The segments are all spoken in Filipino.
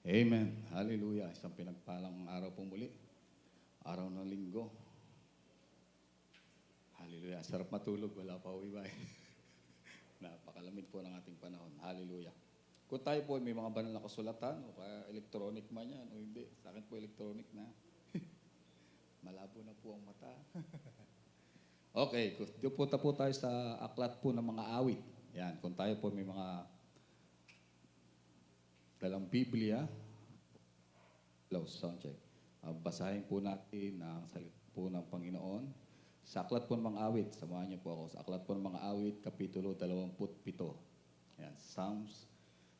Amen. Hallelujah. Isang pinagpalang araw po muli. Araw ng linggo. Hallelujah. Sarap matulog. Wala pa uwi ba? Napakalamig po ng ating panahon. Hallelujah. Kung tayo po may mga banal na kasulatan o kaya electronic man yan o hindi. Sa akin po electronic na. Malabo na po ang mata. Okay. Punta po tayo sa aklat po ng mga awit. Yan. Kung tayo po may mga dalang Biblia, sound check. Basahin po natin ang salita po ng Panginoon. Sa aklat po ng mga awit, samahan niyo po ako. Sa aklat po ng mga awit, Kapitulo 27. Yan, Psalms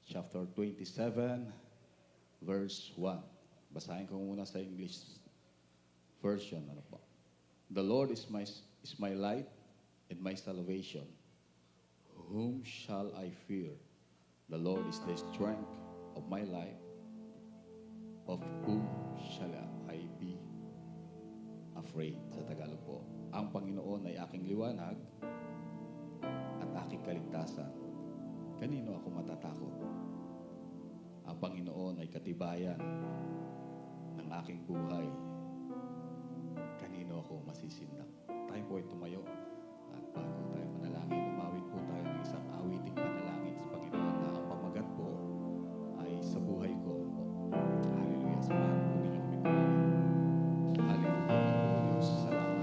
chapter 27, verse 1. Basahin ko muna sa English version. Ano po? The Lord is my light and my salvation. Whom shall I fear? The Lord is the strength of my life. Of whom shall I be afraid? Sa Tagalog po. Ang Panginoon ay aking liwanag at aking kaligtasan. Kanino ako matatakot? Ang Panginoon ay katibayan ng aking buhay. Kanino ako masisindak? Tayo po ay tumayo at bago tayo manalangin, umawit po tayo ng isang awiting panalangin sa Panginoon na ang pamagat po ay sa buhay ko. Hallelujah. Samahan po ninyo kami kumawin. Hallelujah. Diyos, salamat.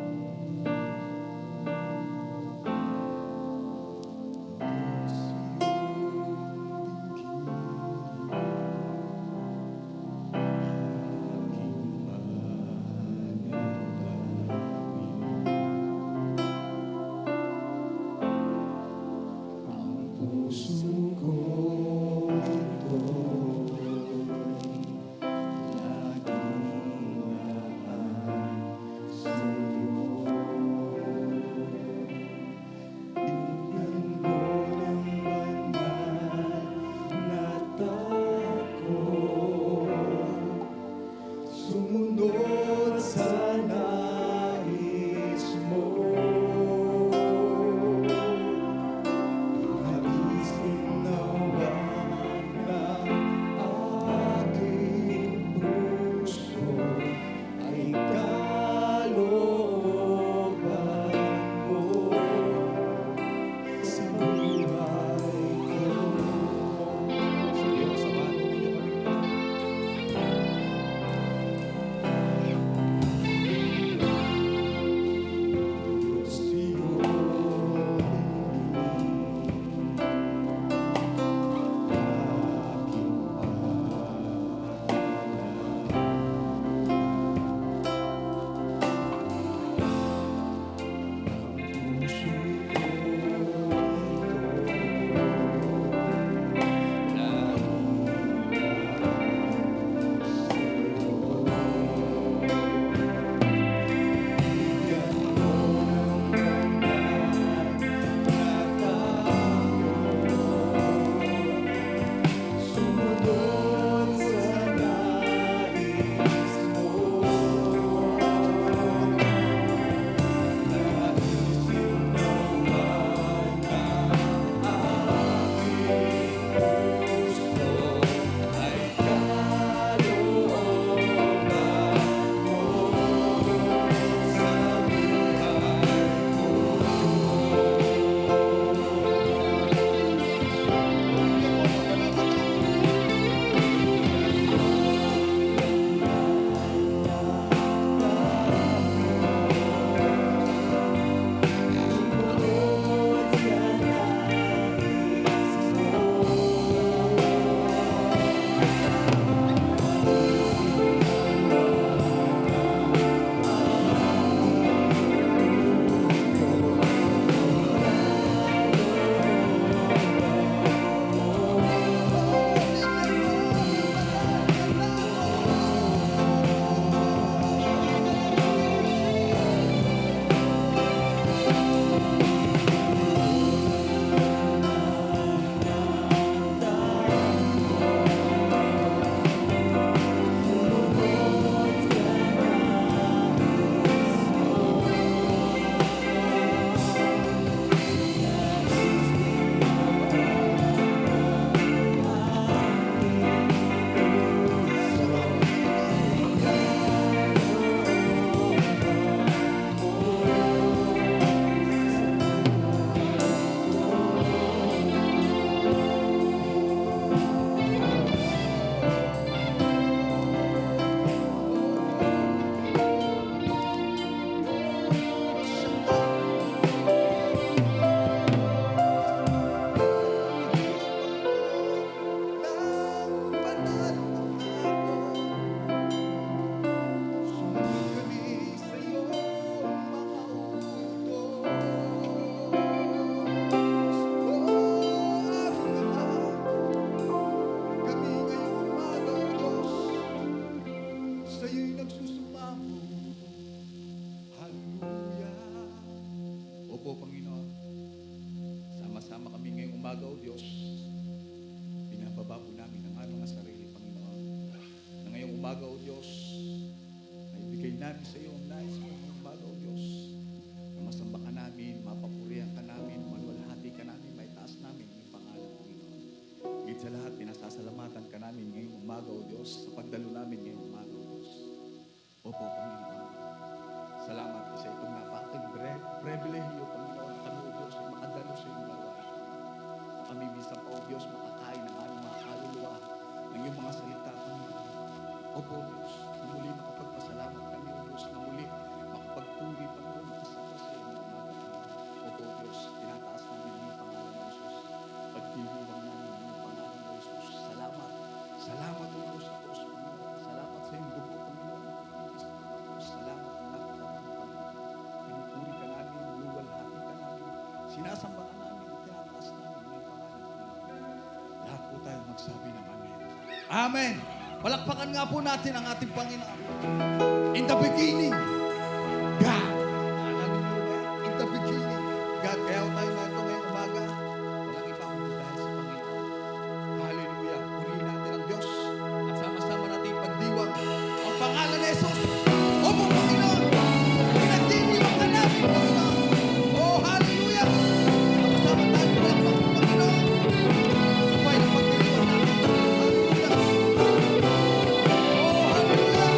umaga, O Diyos, na ibigay namin sa iyo ang nais mo ngayong umaga, O Diyos. Na masamba ka namin, mapapurihan ka namin, maluwalhati ka namin, may taas namin yung pangalan, Panginoon. Higit sa lahat, pinasasalamatan ka namin ngayong umaga, O Diyos, sa pagdalo namin ngayong umaga, O Diyos. Opo, Panginoon. Salamat sa itong napakating pribilehyo, Panginoon, kami, O Diyos, ay makadalo sa iyong gawain. Na kami minsan pa, O Diyos, makakain ng aming mga kaluluwa ng iyong mga salita, Panginoon. Opo, Diyos, na muli makapagpasalamat kami, O Diyos, na muli makapagpuri, Panginoon, makasama sa iyo ng umaga, Panginoon. Opo, Diyos, tinataas namin ang iyong pangalan, O Jesus. Pagdiriwang namin ang iyong pangalan, O Jesus. Salamat. Salamat, O Diyos, sa krus, Panginoon. Salamat sa iyong dugo, Panginoon. Salamat ang napakaraming, Panginoon. Pinupuri ka namin, luwalhati ka namin, sinasamba ka namin, tinataas namin ang iyong pangalan, Panginoon. Lahat po tayo magsabi ng Amen. Amen! Palakpakan nga po natin ang ating Panginoon. In the beginning, God. Hallelujah. In the beginning, God. Kaya tayo na ito ngayong umaga. Walang iba kundi dahil sa Panginoon. Hallelujah. Purihin natin ang Diyos. At sama-sama natin pagdiwang ang pangalan ni Jesus. Opo, Panginoon. Pinagdiwang ka namin, Panginoon. Oh, hallelujah. Sama-sama tayo palakpak sa Panginoon. Sabay na pagdiwang natin. Hallelujah. Oh, hallelujah.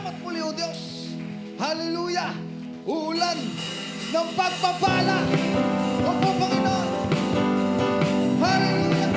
Salamat muli, O Diyos. Hallelujah. Ulan ng pagpapala. Opo, Panginoon. Hallelujah.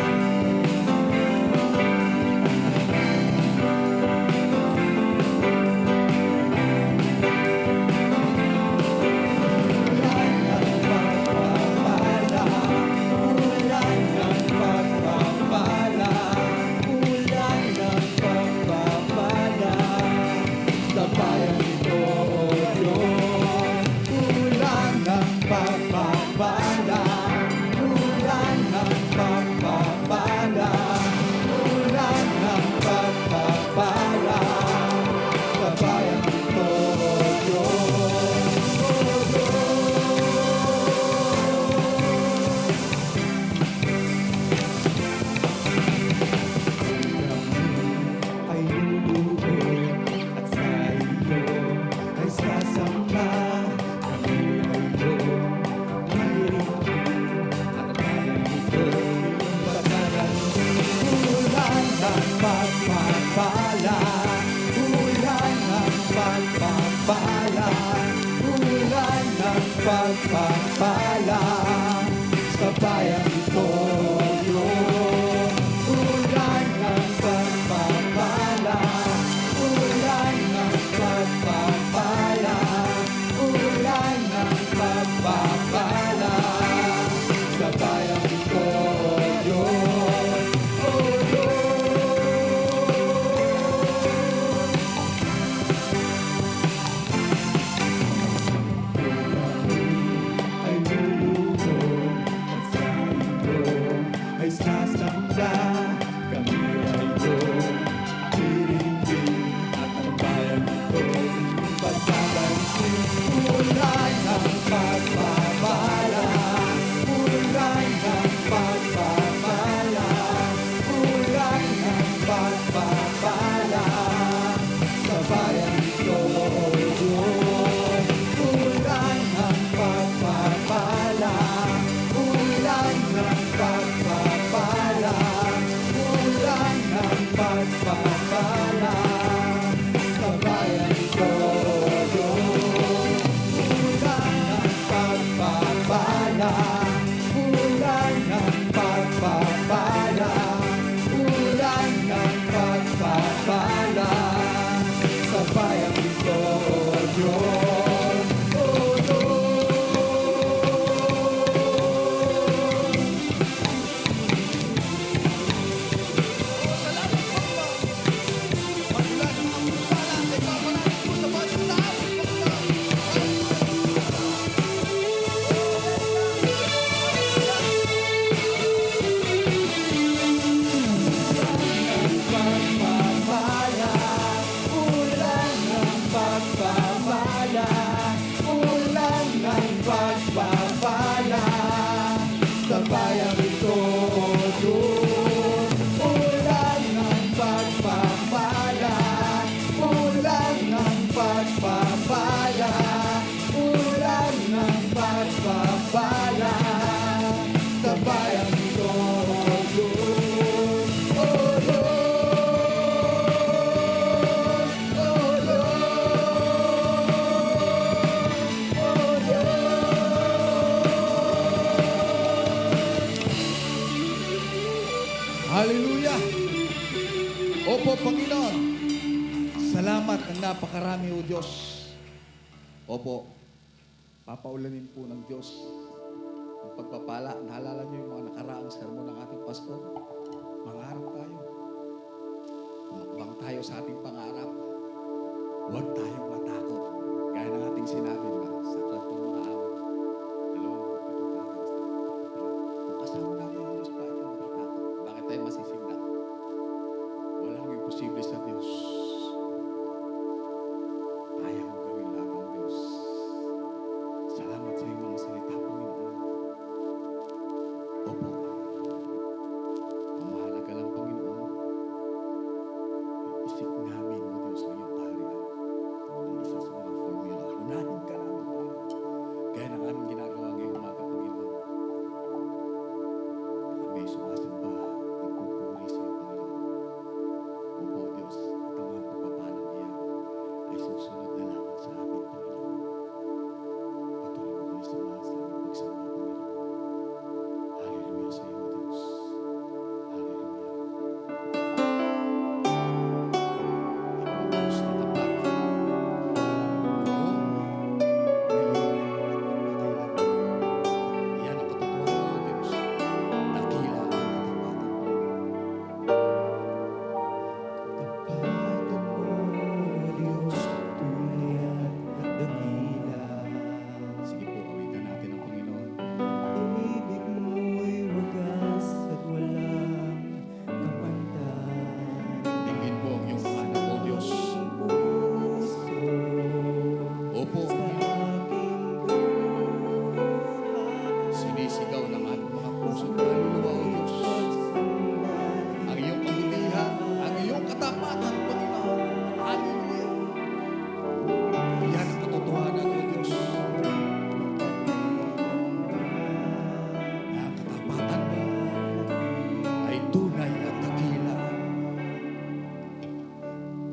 Pagpapala sa bayang ito, ulan ng pagpapala, ulan ng pagpapala, ulan ng pagpapala sa bayang ito, sasamba, kami ay iyong tiringgin at ang bayan ito'y pagbabansin. Ulan ng pagpapala, ulan ng pagpapala, ulan ng pagpapala sa bayan ito, ulan ng pagpapala, ulan ng pagpapala, ulan ng pagpapala sa bayan ito, ulan ng pagpapala, ulan ng pagpapala, ulan ng pagpapala sa bayan ito, Diyos. Pagpapala sa bayang ito, Diyos. Ulan ng pagpapala, ulan ng pagpapala, ulan ng pagpapala sa bayang ito, Diyos. Oh Lord, oh Hallelujah! Opo, Panginoon, salamat ng napakarami, O Diyos. Opo, papaulanin po ng Diyos ang pagpapala. Naalala niyo yung mga nakaraang sermon ng ating pastor? Mangarap tayo. Makbang tayo sa ating pangarap. Huwag tayong matakot. Gaya ng ating sinabi, di ba? Sa aklat ng mga awit. 27 kung kasama natin ang Diyos, bakit tayo matatakot? Bakit tayo masisigla? Walang imposible sa Diyos. Kaya mo gawin lahat ng Diyos. Salamat sa iyong mga salita, Panginoon. Opo. Ang mahalaga lang, Panginoon, isip namin, O Diyos, ng iyong kaharian. Ang isa sa mga formula. Unahin ka namin. susunod na lamang sa amin, Panginoon. Patuloy mo kami samahan sa aming pagsamba, Panginoon. Hallelujah sa iyo, Diyos. Hallelujah. Ikaw ang Diyos na tapat. Noon, ngayon, at magpakailanman. Yan ang katotohanan, O Diyos. Dakila ang katapatan mo. Tapatan mo, Diyos, tunay at dakila. Sige po, awitan natin ang Panginoon. Ibig mo'y wagas at walang kapantay. Tingin po ang iyong mga anak, O Diyos. Puso Opo, sa aking buhay. sinisigaw ng ating mga puso at kaluluwa, O Diyos. Ang iyong kabutihan, ang iyong katapatan, Panginoon. Hallelujah. Yan ang katotohanan, O Diyos. Na ang katapatan mo ay tunay at dakila.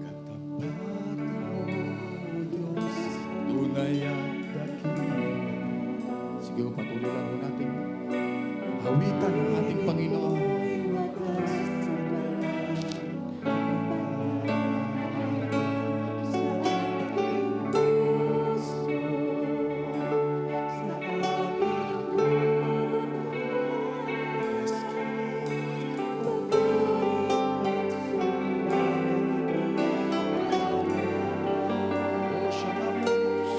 Katapatan mo, O Diyos, tunay at dakila. Sige, patuloy lang po natin hawitan ang ating Panginoon. O siya nga po, Diyos.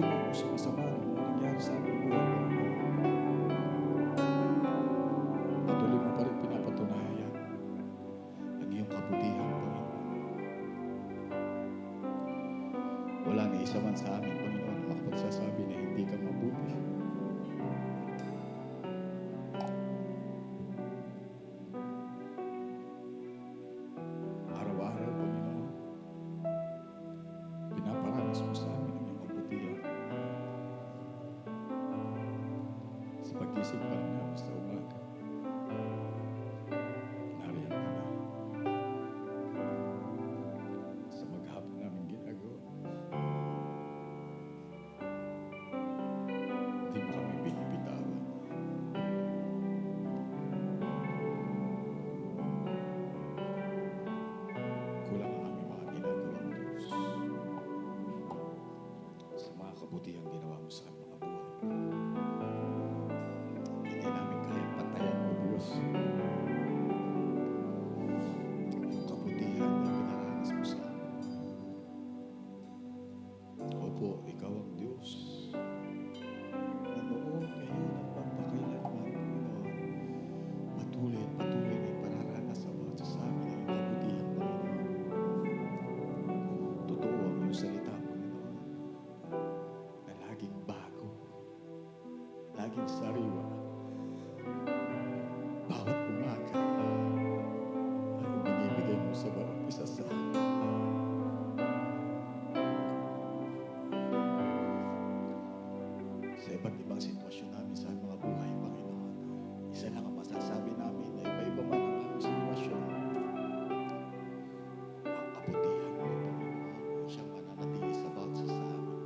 mo ako sa masama na mga nangyari sa aming buhay, Panginoon. Patuloy mo pa rin pinapatunayan ang iyong kabutihan, Panginoon. Wala na isa man sa amin, Panginoon, na makapagsasabi na hindi ka mabuti. Araw-araw, Panginoon, pinaparanas mo sa amin ang iyong kabutihan. Sa pag-isip pa rin namin sa umaga, nariyan ka na. Sa maghapon namin ginagawa, hindi mo kami binibitawan. Kulang ang aming mga ginagawang Diyos. Sa mga kabutihang ginawa mo sa aming mga buhay, hindi namin kayang patayan mo, Diyos. Yung kabutihan na pinaranas mo sa amin. Opo, ikaw ang Diyos. Na noon, ngayon, at magpakailanman, Panginoon, patuloy at patuloy na ipararanas sa mga sa amin ang iyong kabutihan, Panginoon. Totoo ang iyong salita, Panginoon, na laging bago, laging sariwa. Bawat umaga ay binibigay mo sa bawat isa sa amin. Sa iba't ibang sitwasyon namin sa mga buhay, Panginoon, isa lang ang masasabi namin na iba-iba man ang aming sitwasyon. Ang kabutihan mo, Panginoon, siyang mananatili sa bawat isa sa amin.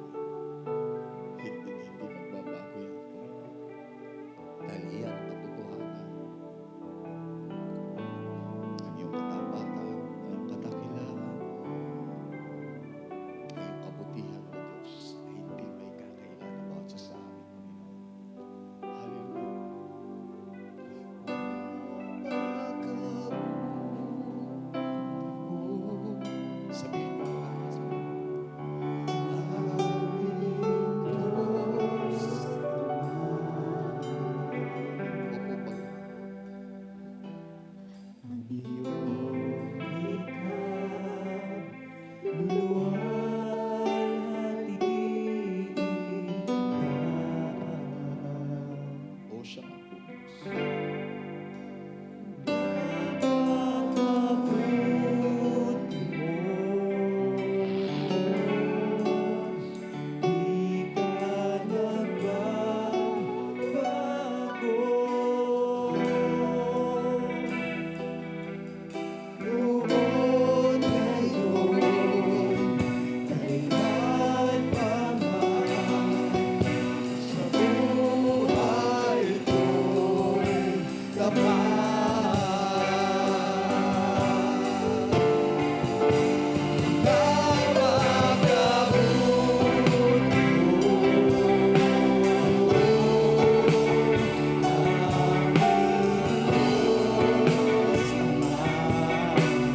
Hindi magbabago yan, Panginoon. Dahil iyan ang katotohanan. Ang iyong katapatan, ang iyong kadakilaan, ang iyong kabutihan, O Diyos, ay hindi may kakailan ang bawat isa sa amin, Panginoon. Hallelujah. Sabihin mo ang lakas mo. Opo, Panginoon. Ang iyong hikab, luwalhatiin O siya nga po, Diyos. napakabut mo. Di ka nagbabago. Noon, ngayon, kailan pa man, sa buhay ko'y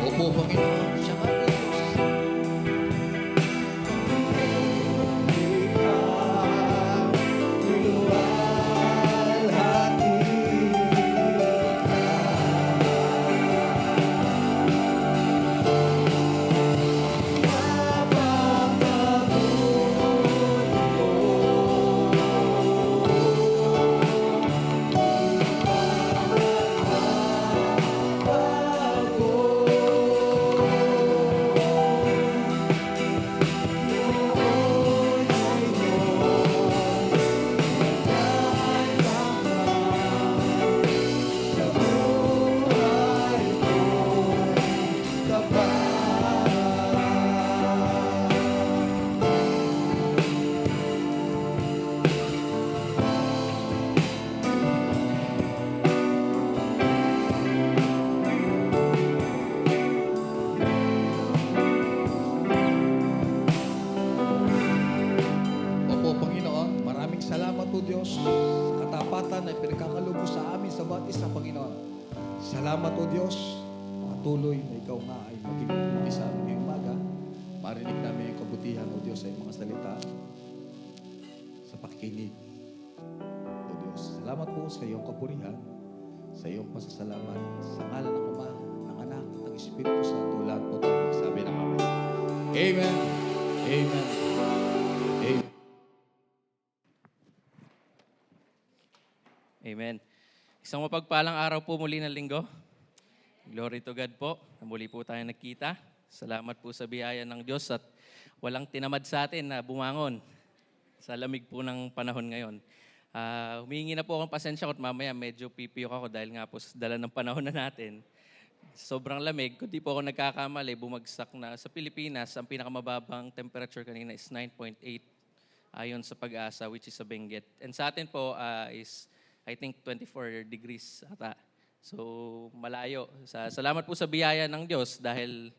Opo, Panginoon. Siya nga po, Diyos. Opo, Panginoon, maraming salamat po, Diyos, sa katapatan na pinagkakalubos sa amin sa bawat isa, Panginoon. Salamat po, Diyos, patuloy na ikaw nga ay maging mabuti sa amin ngayong umaga. Marinig namin yung kabutihan, O Diyos, sa iyong mga salita. pakikinig. O Diyos, salamat po sa iyong kapurihan, sa iyong pasasalamat, sa ngalan ng Ama, ng Anak, ng Espiritu Santo, lahat po tayo magsabi ng Amen. Amen. Amen. Amen. Amen. Isang mapagpalang araw po muli na linggo. Glory to God po. Muli po tayo nagkita. Salamat po sa biyaya ng Diyos at walang tinamad sa atin na bumangon sa lamig po ng panahon ngayon. Humingi na po akong pasensya at mamaya medyo pipiyok ako dahil nga po sa dala ng panahon na natin. Sobrang lamig. Kung di po ako nagkakamali, bumagsak na sa Pilipinas. Ang pinakamababang temperature kanina is 9.8 ayon sa Pag-asa, which is sa Benguet. And sa atin po is I think 24 degrees ata. So, malayo. Salamat po sa biyaya ng Diyos dahil,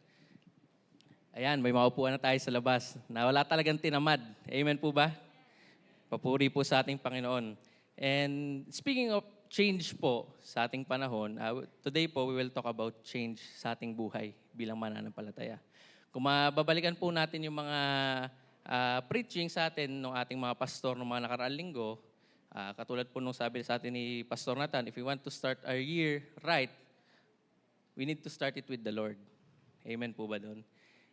ayan, may maupuan na tayo sa labas na wala talagang tinamad. Amen po ba? Papuri po sa ating Panginoon. And speaking of change po sa ating panahon, today po we will talk about change sa ating buhay bilang mananampalataya. Kung mababalikan po natin yung mga preaching sa atin ng ating mga pastor ng mga nakaraang linggo, katulad po nung sabi sa atin ni Pastor Nathan, if we want to start our year right, we need to start it with the Lord. Amen po ba doon?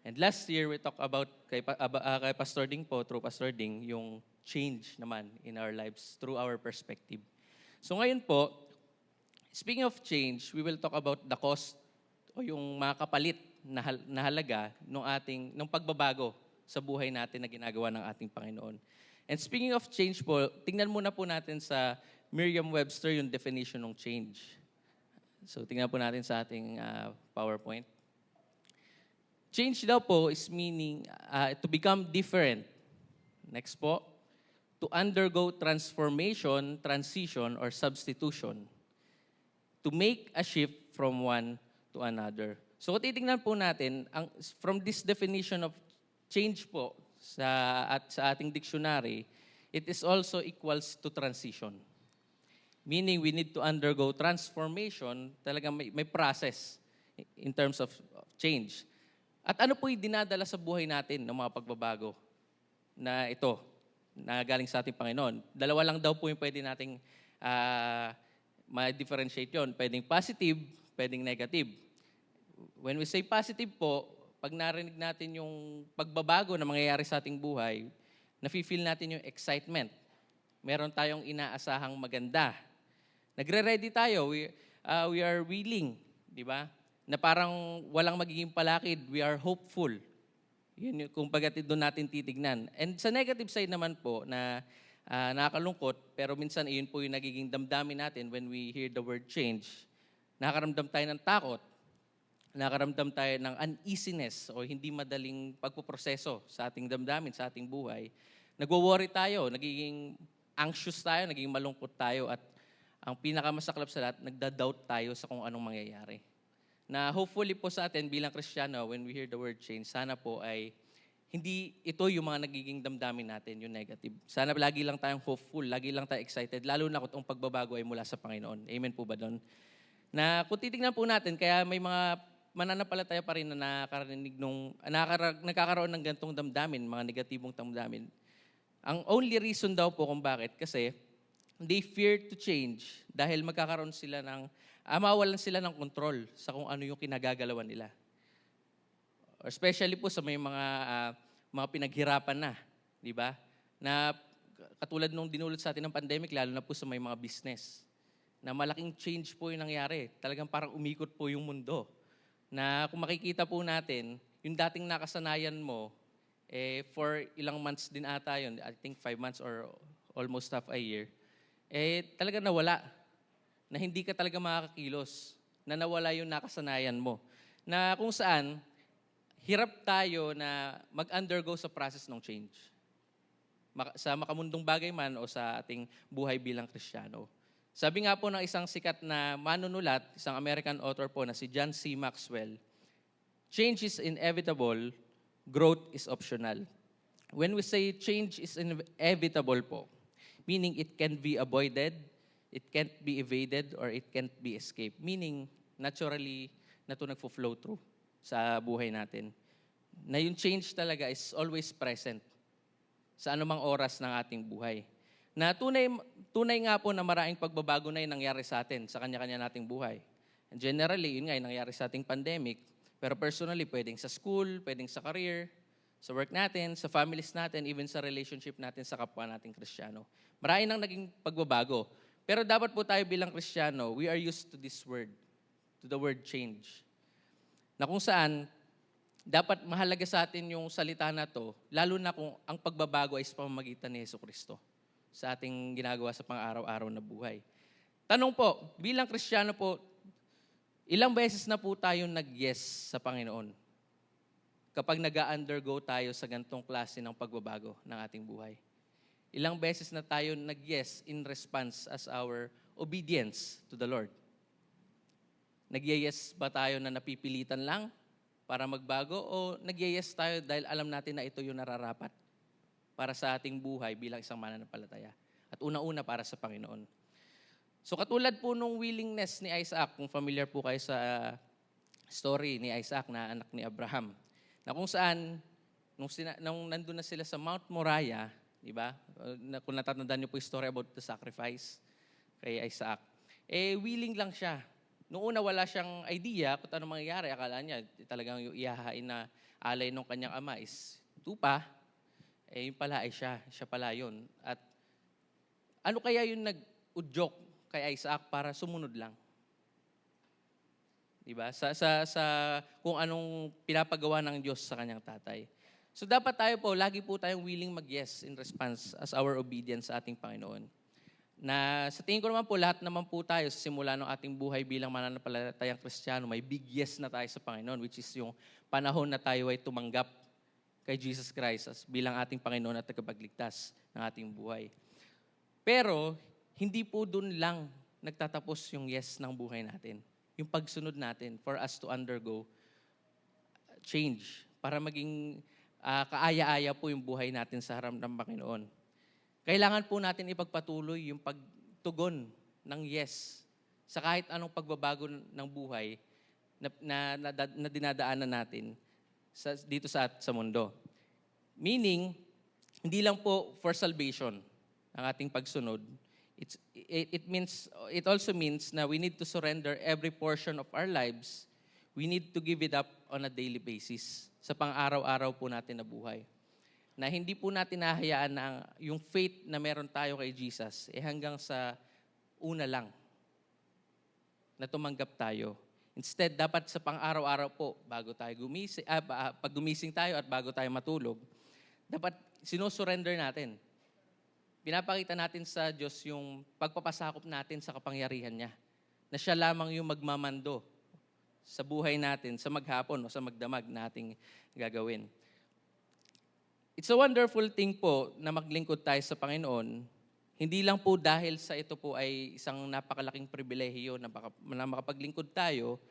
And last year, we talked about kay Pastor Ding po, through Pastor Ding, yung change naman in our lives through our perspective. So ngayon po, speaking of change, we will talk about the cost o yung mga kapalit na halaga ng pagbabago sa buhay natin na ginagawa ng ating Panginoon. And speaking of change po, tingnan muna po natin sa Merriam-Webster yung definition ng change. So tingnan po natin sa ating PowerPoint. Change daw po is meaning to become different. Next po, to undergo transformation, transition, or substitution. To make a shift from one to another. So kung titingnan po natin, from this definition of change po, sa ating dictionary, it is also equals to transition. Meaning we need to undergo transformation, talagang may process in terms of change. At ano po yung dinadala sa buhay natin ng mga pagbabago na ito, na galing sa ating Panginoon? Dalawa lang daw po yung pwede nating ma-differentiate yun. Pwedeng positive, pwedeng negative. When we say positive po, pag narinig natin yung pagbabago na mangyayari sa ating buhay, nafe-feel natin yung excitement. Meron tayong inaasahang maganda. Nagre-ready tayo. We are willing, di ba? Na parang walang magiging palakid. We are hopeful. Yun yung kung bagat doon natin titignan. And sa negative side naman po, na nakakalungkot, pero minsan iyon po yung nagiging damdamin natin when we hear the word change. Nakakaramdam tayo ng takot. Nakaramdam tayo ng uneasiness o hindi madaling pagpuproseso sa ating damdamin, sa ating buhay. Nagwo-worry tayo, nagiging anxious tayo, nagiging malungkot tayo at ang pinakamasaklap sa lahat, nagda-doubt tayo sa kung anong mangyayari. Na hopefully po sa atin bilang Kristiyano, when we hear the word change, sana po ay hindi ito yung mga nagiging damdamin natin, yung negative. Sana lagi lang tayong hopeful, lagi lang tayong excited, lalo na kung ang pagbabago ay mula sa Panginoon. Amen po ba doon? Na kung titignan po natin, kaya may mga mananampalataya pa rin na nagkakaroon ng gantong damdamin, mga negatibong damdamin. Ang only reason daw po kung bakit, kasi they fear to change dahil magkakaroon sila mawalan sila ng control sa kung ano yung kinagagalawan nila. Or especially po sa may mga pinaghirapan na, di ba? Na katulad nung dinulot sa atin ng pandemic, lalo na po sa may mga business, na malaking change po yung nangyari. Talagang parang umikot po yung mundo. Na kung makikita po natin, yung dating nakasanayan mo, for ilang months din ata yun, I think 5 months or almost half a year, talaga nawala. Na hindi ka talaga makakakilos. Na nawala yung nakasanayan mo. Na kung saan, hirap tayo na mag-undergo sa process ng change. Sa makamundong bagay man o sa ating buhay bilang Kristiyano. Sabi nga po ng isang sikat na manunulat, isang American author po na si John C. Maxwell, change is inevitable, growth is optional. When we say change is inevitable po, meaning it can be avoided, it can't be evaded, or it can't be escaped. Meaning, naturally, na ito nagfo-flow through sa buhay natin. Na yung change talaga is always present sa anumang oras ng ating buhay. na tunay nga po na maraming pagbabago na yung nangyari sa atin, sa kanya-kanya nating buhay. And generally, yun nga yung nangyari sa ating pandemic. Pero personally, pwedeng sa school, pwedeng sa career, sa work natin, sa families natin, even sa relationship natin sa kapwa nating Kristiyano. Marami nang naging pagbabago. Pero dapat po tayo bilang Kristiyano, we are used to this word, to the word change. Na kung saan, dapat mahalaga sa atin yung salita na to, lalo na kung ang pagbabago ay sa pamamagitan ni Jesucristo sa ating ginagawa sa pang-araw-araw na buhay. Tanong po, bilang Kristiyano po, ilang beses na po tayo nag-yes sa Panginoon kapag nag-undergo tayo sa ganitong klase ng pagbabago ng ating buhay? Ilang beses na tayo nag-yes in response as our obedience to the Lord? Nag-yes ba tayo na napipilitan lang para magbago o nag-yes tayo dahil alam natin na ito yung nararapat para sa ating buhay bilang isang mananampalataya? At una-una para sa Panginoon. So katulad po nung willingness ni Isaac, kung familiar po kayo sa story ni Isaac na anak ni Abraham, na kung saan, nung nandun na sila sa Mount Moriah, di ba? Kung natatandaan niyo po yung story about the sacrifice kay Isaac, willing lang siya. Noong una wala siyang idea kung ano mangyayari. Akala niya talagang yung ihahain na alay ng kanyang ama is tupa. Yun pala ay siya. Siya pala yun. At ano kaya yung nag-udyok kay Isaac para sumunod lang? Diba? Sa kung anong pinapagawa ng Diyos sa kanyang tatay. So dapat tayo po, lagi po tayong willing mag-yes in response as our obedience sa ating Panginoon. Na sa tingin ko naman po, lahat naman po tayo sa simula ng ating buhay bilang mananampalatayang Kristiyano, may big yes na tayo sa Panginoon, which is yung panahon na tayo ay tumanggap kay Jesus Christ as bilang ating Panginoon at tagapagligtas ng ating buhay. Pero, hindi po dun lang nagtatapos yung yes ng buhay natin. Yung pagsunod natin for us to undergo change, para maging kaaya-aya po yung buhay natin sa harap ng Panginoon. Kailangan po natin ipagpatuloy yung pagtugon ng yes sa kahit anong pagbabago ng buhay na dinadaanan natin dito sa mundo. Meaning, hindi lang po for salvation ang ating pagsunod. It also means na we need to surrender every portion of our lives. We need to give it up on a daily basis sa pang-araw-araw po natin na buhay. Na hindi po natin nahayaan na yung faith na meron tayo kay Jesus hanggang sa una lang na tumanggap tayo. Instead, dapat sa pang-araw-araw po, bago tayo pag gumising tayo at bago tayo matulog, dapat sinusurrender natin. Pinapakita natin sa Diyos yung pagpapasakop natin sa kapangyarihan niya. Na siya lamang yung magmamando sa buhay natin, sa maghapon o sa magdamag nating gagawin. It's a wonderful thing po na maglingkod tayo sa Panginoon, hindi lang po dahil sa ito po ay isang napakalaking pribilehiyo na makapaglingkod tayo,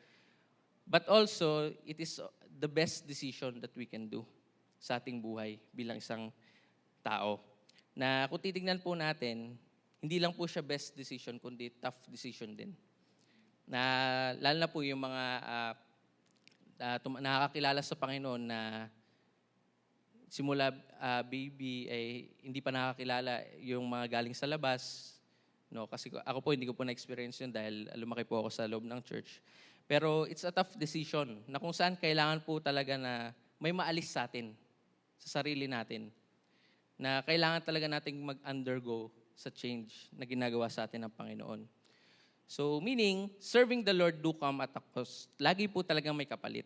but also it is the best decision that we can do sa ating buhay bilang isang tao. Na kung titignan po natin, hindi lang po siya best decision, kundi tough decision din. Na lalo na po yung mga nakakakilala sa Panginoon na simula baby ay hindi pa nakakilala yung mga galing sa labas. No, kasi ako po hindi ko po na-experience yun dahil lumaki po ako sa loob ng church. Pero it's a tough decision na kung saan kailangan po talaga na may maalis sa atin, sa sarili natin. Na kailangan talaga nating mag-undergo sa change na ginagawa sa atin ng Panginoon. So meaning, serving the Lord do come at a cost. Lagi po talagang may kapalit.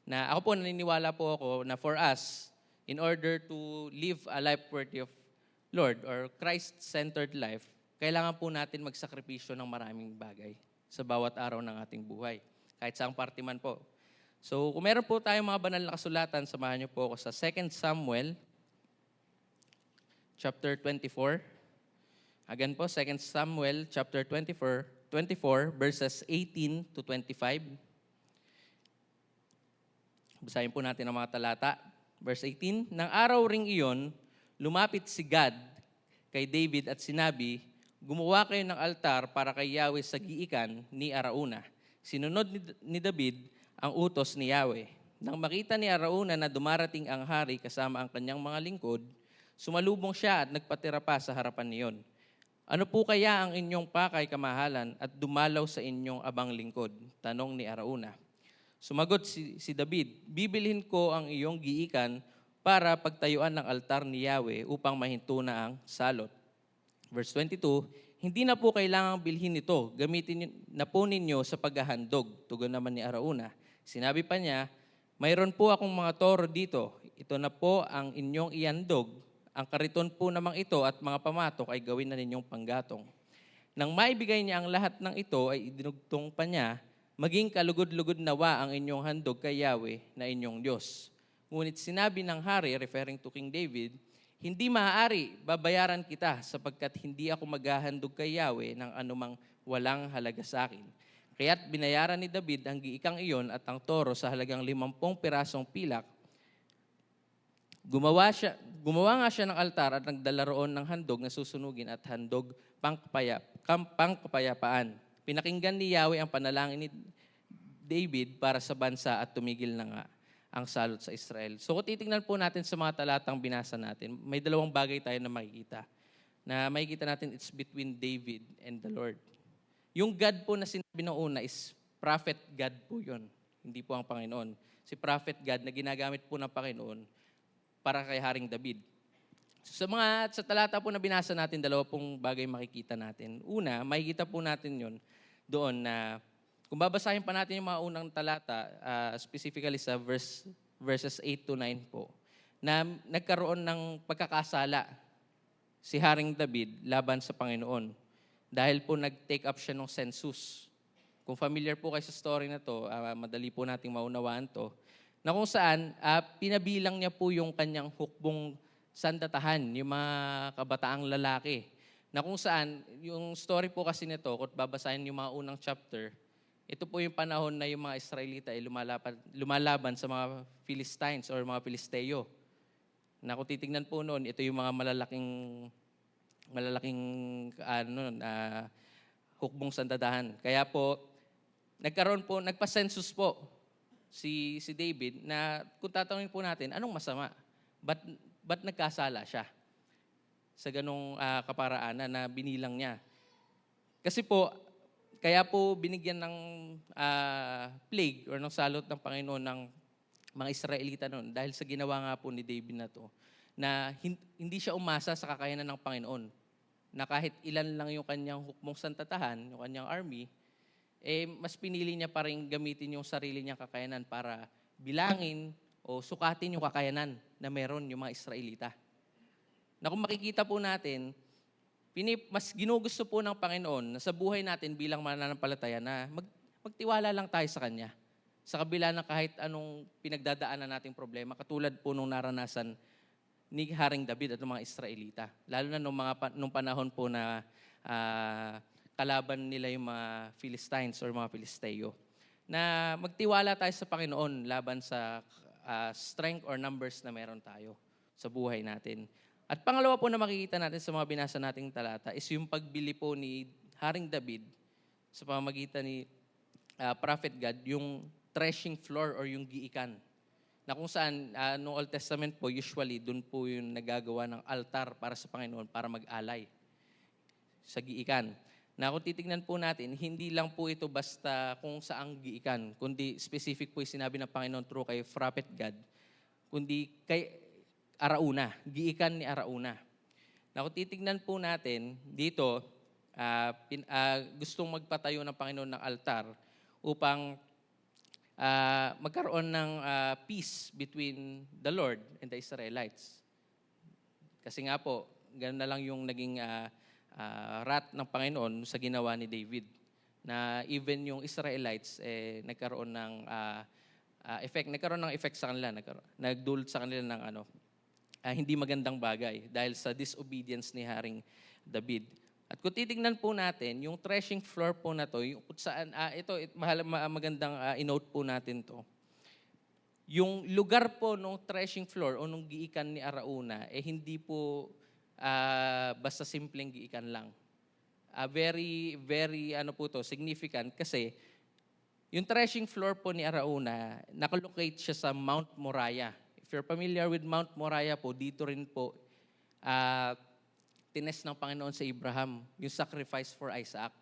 Na ako po naniniwala po ako na for us, in order to live a life worthy of Lord or Christ-centered life, kailangan po natin magsakripisyo ng maraming bagay sa bawat araw ng ating buhay. Kahit saang parte man po. So kung meron po tayong mga banal na kasulatan, samahan niyo po ako sa 2 Samuel chapter 24. Again po, 2 Samuel chapter 24 verses 18 to 25. Basahin po natin ang mga talata. Verse 18, Nang araw ring iyon, lumapit si Gad kay David at sinabi, Gumawa kayo ng altar para kay Yahweh sa giikan ni Arauna. Sinunod ni David ang utos ni Yahweh. Nang makita ni Arauna na dumarating ang hari kasama ang kanyang mga lingkod, Sumalubong siya at nagpatira pa sa harapan niyon. Ano po kaya ang inyong pakay kamahalan at dumalaw sa inyong abang lingkod? Tanong ni Arauna. Sumagot si David, bibilhin ko ang iyong giikan para pagtayuan ng altar ni Yahweh upang mahinto na ang salot. Verse 22, hindi na po kailangang bilhin ito, gamitin na po ninyo sa paghahandog. Tugon naman ni Arauna. Sinabi pa niya, mayroon po akong mga toro dito, ito na po ang inyong ihandog. Ang kariton po namang ito at mga pamatok ay gawin na ninyong panggatong. Nang maibigay niya ang lahat ng ito ay idinugtong pa niya, maging kalugod-lugod nawa ang inyong handog kay Yahweh na inyong Diyos. Ngunit sinabi ng hari, referring to King David, hindi maaari, babayaran kita sapagkat hindi ako maghahandog kay Yahweh ng anumang walang halaga sa akin. Kaya't binayaran ni David ang giikang iyon at ang toro sa halagang 50 pirasong pilak. Gumawa nga siya ng altar at nagdala roon ng handog na susunugin at handog pangkapayapaan. Pinakinggan ni Yahweh ang panalangin ni David para sa bansa at tumigil na nga ang salot sa Israel. So kung titingnan po natin sa mga talatang binasa natin, may dalawang bagay tayo na makikita. Na makikita natin it's between David and the Lord. Yung God po na sinabi ng una is prophet God po yun. Hindi po ang Panginoon. Si prophet God na ginagamit po ng Panginoon para kay Haring David. So sa talata po na binasa natin, dalawa pong bagay makikita natin. Una, makikita po natin yun doon na kung babasahin pa natin yung mga unang talata, specifically sa verses 8 to 9 po, na nagkaroon ng pagkakasala si Haring David laban sa Panginoon dahil po nag-take up siya ng census. Kung familiar po kayo sa story na to, madali po nating maunawaan to, na kung saan pinabilang niya po yung kanyang hukbong sandatahan, yung mga kabataang lalaki, na kung saan, yung story po kasi nito, kung babasahin yung mga unang chapter, ito po yung panahon na yung mga Israelita ay lumalaban sa mga Philistines or mga Filisteo. Na kung titignan po noon, ito yung mga malalaking hukbong sandatahan. Kaya po, nagpa-census po si David na kung tatanungin po natin, anong masama? Ba't nagkasala siya sa ganong kaparaanan na binilang niya? Kasi po, kaya po binigyan ng plague or ng salot ng Panginoon ng mga Israelita noon dahil sa ginawa nga po ni David na to, na hindi siya umasa sa kakayanan ng Panginoon. Na kahit ilan lang yung kanyang hukmong sandatahan, yung kanyang army, mas pinili niya pa rin gamitin yung sarili niyang kakayanan para bilangin o sukatin yung kakayanan na meron yung mga Israelita. Na kung makikita po natin, mas ginugusto po ng Panginoon na sa buhay natin bilang mananampalataya na magtiwala lang tayo sa Kanya. Sa kabila ng kahit anong pinagdadaanan nating problema, katulad po nung naranasan ni Haring David at ng mga Israelita. Lalo na nung panahon po na kalaban nila yung mga Philistines or mga Filisteo. Na magtiwala tayo sa Panginoon laban sa strength or numbers na meron tayo sa buhay natin. At pangalawa po na makikita natin sa mga binasa nating talata is yung pagbili po ni Haring David sa pamamagitan ni Prophet God, yung threshing floor or yung giikan. Na kung saan, noong Old Testament po, usually, doon po yung nagagawa ng altar para sa Panginoon para mag-alay sa giikan. Na kung titignan po natin, hindi lang po ito basta kung saang giikan, kundi specific po yung sinabi ng Panginoon through kay Prophet God, kundi kay Arauna, giikan ni Arauna. Na kung titignan po natin, dito, gustong magpatayo ng Panginoon ng altar upang magkaroon ng peace between the Lord and the Israelites. Kasi nga po, ganoon na lang yung naging wrath ng Panginoon sa ginawa ni David. Na even yung Israelites, nagkaroon ng effect sa kanila, nagdulot sa kanila ng hindi magandang bagay dahil sa disobedience ni Haring David. At kung titignan po natin, yung threshing floor po na to, yung saan, magandang i-note po natin to. Yung lugar po ng threshing floor o nung giikan ni Arauna, hindi po basta simpleng giikan lang. Very, very significant kasi yung threshing floor po ni Arauna, nakalocate siya sa Mount Moriah. If you're familiar with Mount Moriah po, dito rin po ah, tinest ng Panginoon sa Abraham, yung sacrifice for Isaac.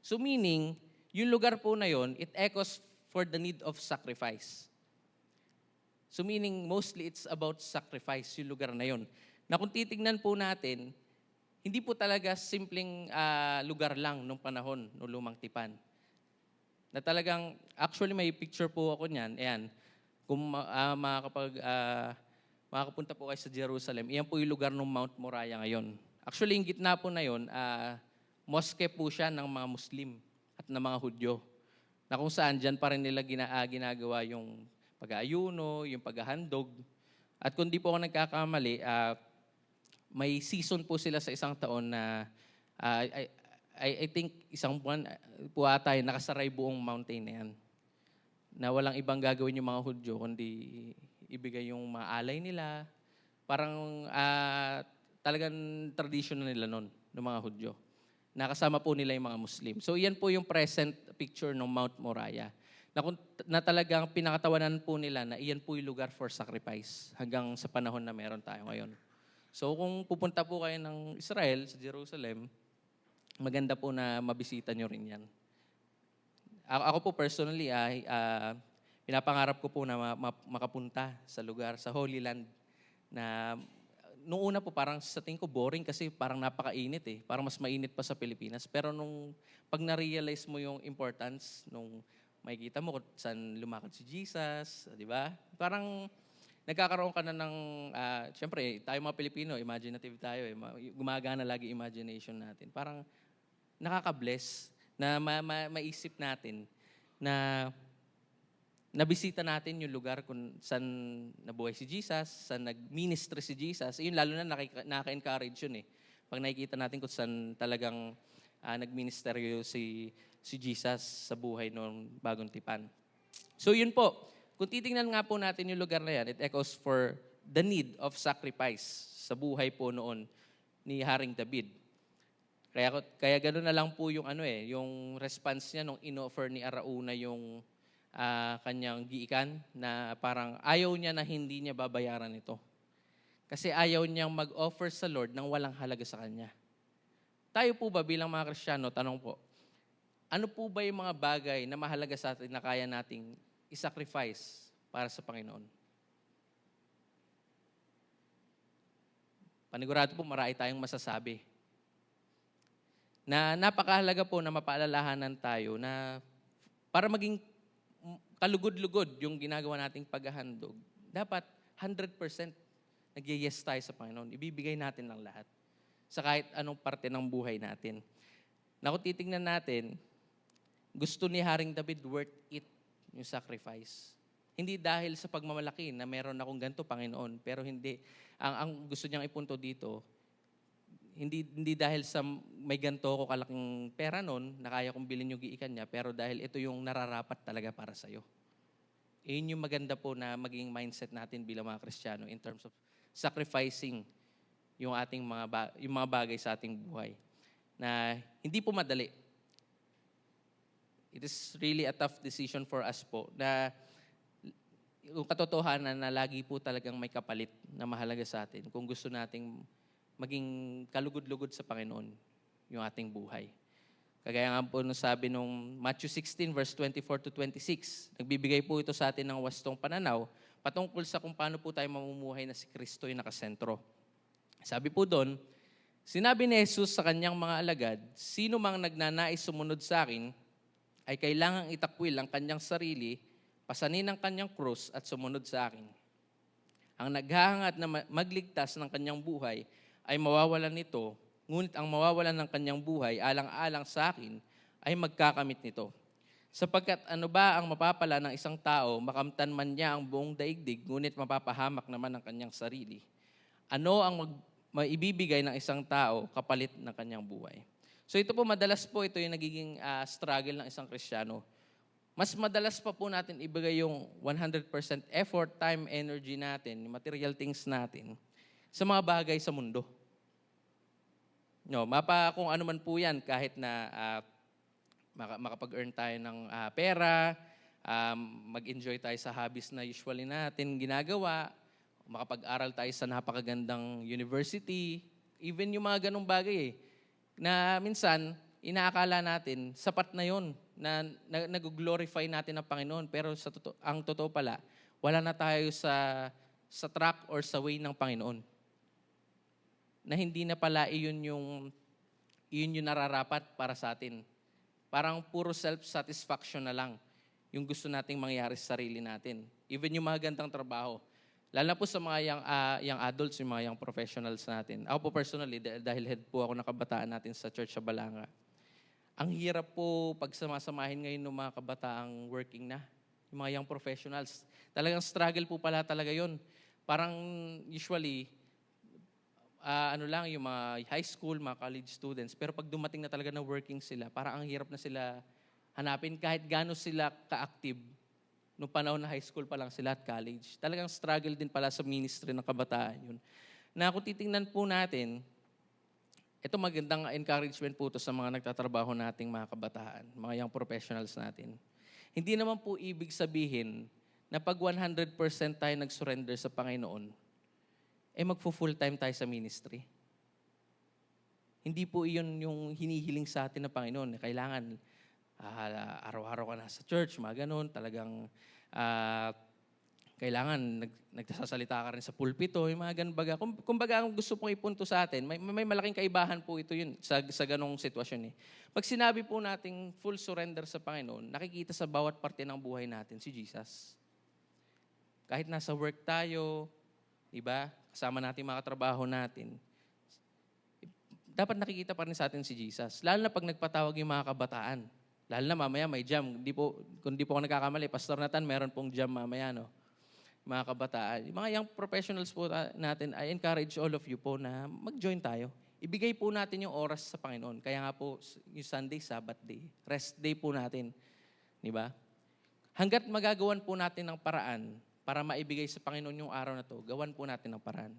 So meaning, yung lugar po na yon, it echoes for the need of sacrifice. So meaning, mostly it's about sacrifice, yung lugar na yon. Na kung titignan po natin, hindi po talaga simpleng lugar lang nung panahon ng Lumang Tipan. Na talagang, actually may picture po ako niyan, ayan, kung makakapunta po kayo sa Jerusalem, iyan po yung lugar ng Mount Moriah ngayon. Actually, yung gitna po na yun, mosque po siya ng mga Muslim at ng mga Hudyo. Na kung saan, dyan pa rin nila ginagawa yung pag-aayuno, yung paghahandog. At kung di po ako nagkakamali, may season po sila sa isang taon na I think isang buwan po ata yun, nakasaray buong mountain na yan. Na walang ibang gagawin yung mga Hudyo, kundi ibigay yung mga alay nila. Parang talagang tradition na nila noon, ng mga Hudyo. Nakasama po nila yung mga Muslim. So yan po yung present picture ng Mount Moriah. Na talagang pinakatawanan po nila na iyan po yung lugar for sacrifice hanggang sa panahon na meron tayo ngayon. So kung pupunta po kayo ng Israel, sa Jerusalem, maganda po na mabisita nyo rin yan. Ako po personally, pinapangarap ko po na makapunta sa lugar, sa Holy Land, na noong una po parang sa tingin ko boring kasi parang napakainit eh. Parang mas mainit pa sa Pilipinas. Pero nung pag na-realize mo yung importance, nung makikita mo kung saan lumakad si Jesus, di ba? Parang nagkakaroon ka na ng, siyempre, tayo mga Pilipino, imaginative tayo eh. Gumagana lagi imagination natin. Parang nakaka-bless na maisip natin na nabisita natin yung lugar kung saan nabuhay si Jesus, saan nag-ministry si Jesus. Yun lalo na nakaka-encourage yun eh. Pag nakikita natin kung saan talagang nag-ministeryo si Jesus sa buhay ng Bagong Tipan. So yun po, kung titingnan nga po natin yung lugar na yan, it echoes for the need of sacrifice sa buhay po noon ni Haring David. Kaya gano'n na lang po yung yung response niya nung in-offer ni Arauna yung kanyang giikan na parang ayaw niya na hindi niya babayaran ito. Kasi ayaw niyang mag-offer sa Lord ng walang halaga sa kanya. Tayo po ba bilang mga Kristiyano, tanong po, ano po ba yung mga bagay na mahalaga sa atin na kaya nating i-sacrifice para sa Panginoon? Panigurado po, marami tayong masasabi. Na napakahalaga po na mapaalalahanan tayo na para maging kalugod-lugod yung ginagawa nating paghahandog, dapat 100% nag-yes tayo sa Panginoon. Ibibigay natin ang lahat sa kahit anong parte ng buhay natin. Na kung titingnan natin, gusto ni Haring David worth it yung sacrifice. Hindi dahil sa pagmamalaki na meron akong ganito, Panginoon, pero hindi. Ang gusto niyang ipunto dito, hindi dahil sa may ganito ko kalaking pera noon na kaya kong bilhin yung giikan niya, pero dahil ito yung nararapat talaga para sa'yo. Yun yung maganda po na maging mindset natin bilang mga Kristiyano in terms of sacrificing yung ating yung mga bagay sa ating buhay. Na hindi po madali. It is really a tough decision for us po na yung katotohanan na lagi po talagang may kapalit na mahalaga sa atin kung gusto nating maging kalugod-lugod sa Panginoon yung ating buhay. Kagaya nga po nung sabi nung Matthew 16 verse 24 to 26, nagbibigay po ito sa atin ng wastong pananaw patungkol sa kung paano po tayo mamumuhay na si Kristo yung nakasentro. Sabi po doon, sinabi ni Jesus sa kanyang mga alagad, sino mang nagnanais sumunod sa akin, ay kailangang itakwil ang kanyang sarili, pasanin ang kanyang krus at sumunod sa akin. Ang naghahangad na magligtas ng kanyang buhay ay mawawalan nito, ngunit ang mawawalan ng kanyang buhay alang-alang sa akin ay magkakamit nito. Sapagkat ano ba ang mapapala ng isang tao, makamtan man niya ang buong daigdig, ngunit mapapahamak naman ang kanyang sarili? Ano ang maibibigay ng isang tao kapalit ng kanyang buhay? So ito po, madalas po ito yung nagiging struggle ng isang Kristiyano. Mas madalas pa po natin ibigay yung 100% effort, time, energy natin, material things natin, sa mga bagay sa mundo. No, kung ano man po yan, kahit na makapag-earn tayo ng pera, mag-enjoy tayo sa hobbies na usually natin ginagawa, makapag-aral tayo sa napakagandang university, even yung mga ganong bagay na minsan, inaakala natin, sapat na yon na nag-glorify natin ang Panginoon. Pero ang totoo pala, wala na tayo sa track or sa way ng Panginoon. Na hindi na pala iyon yung nararapat para sa atin. Parang puro self-satisfaction na lang yung gusto nating mangyari sa sarili natin. Even yung mga gandang trabaho. Lalo na po sa mga young adults, yung mga young professionals natin. Ako po personally, dahil head po ako ng kabataan natin sa Church sa Balanga, ang hirap po pag samasamahin ngayon ng mga kabataang working na, yung mga young professionals. Talagang struggle po pala talaga yon. Parang usually, yung mga high school, mga college students, pero pag dumating na talaga na working sila, parang ang hirap na sila hanapin kahit gaano sila ka-active noong panahon na high school pa lang sila at college. Talagang struggle din pala sa ministry ng kabataan yun. Na kung titingnan po natin, ito magandang encouragement po ito sa mga nagtatrabaho nating mga kabataan, mga young professionals natin. Hindi naman po ibig sabihin na pag 100% tayo nag-surrender sa Panginoon, magfo-full time tayo sa ministry. Hindi po iyon yung hinihiling sa atin ng Panginoon. Kailangan araw-araw ka na sa church, mga ganun. Talagang kailangan nagsasalita ka rin sa pulpito, yung mga ganun baga. Kumbaga, ang gusto pong ipunto sa atin, may malaking kaibahan po ito yun sa ganong sitwasyon. Pag sinabi po nating full surrender sa Panginoon, nakikita sa bawat parte ng buhay natin si Jesus. Kahit nasa work tayo, diba? Kasama natin mga trabaho natin, dapat nakikita pa rin sa atin si Jesus. Lalo na pag nagpatawag yung mga kabataan. Lalo na mamaya may jam. Kung di po ako nagkakamali, Pastor Nathan, meron pong jam mamaya, no? Mga kabataan. Yung mga young professionals po natin, I encourage all of you po na mag-join tayo. Ibigay po natin yung oras sa Panginoon. Kaya nga po, yung Sunday, Sabbath day, rest day po natin. Diba? Hanggat magagawan po natin ng paraan para maibigay sa Panginoon yung araw na to, gawan po natin ng paraan.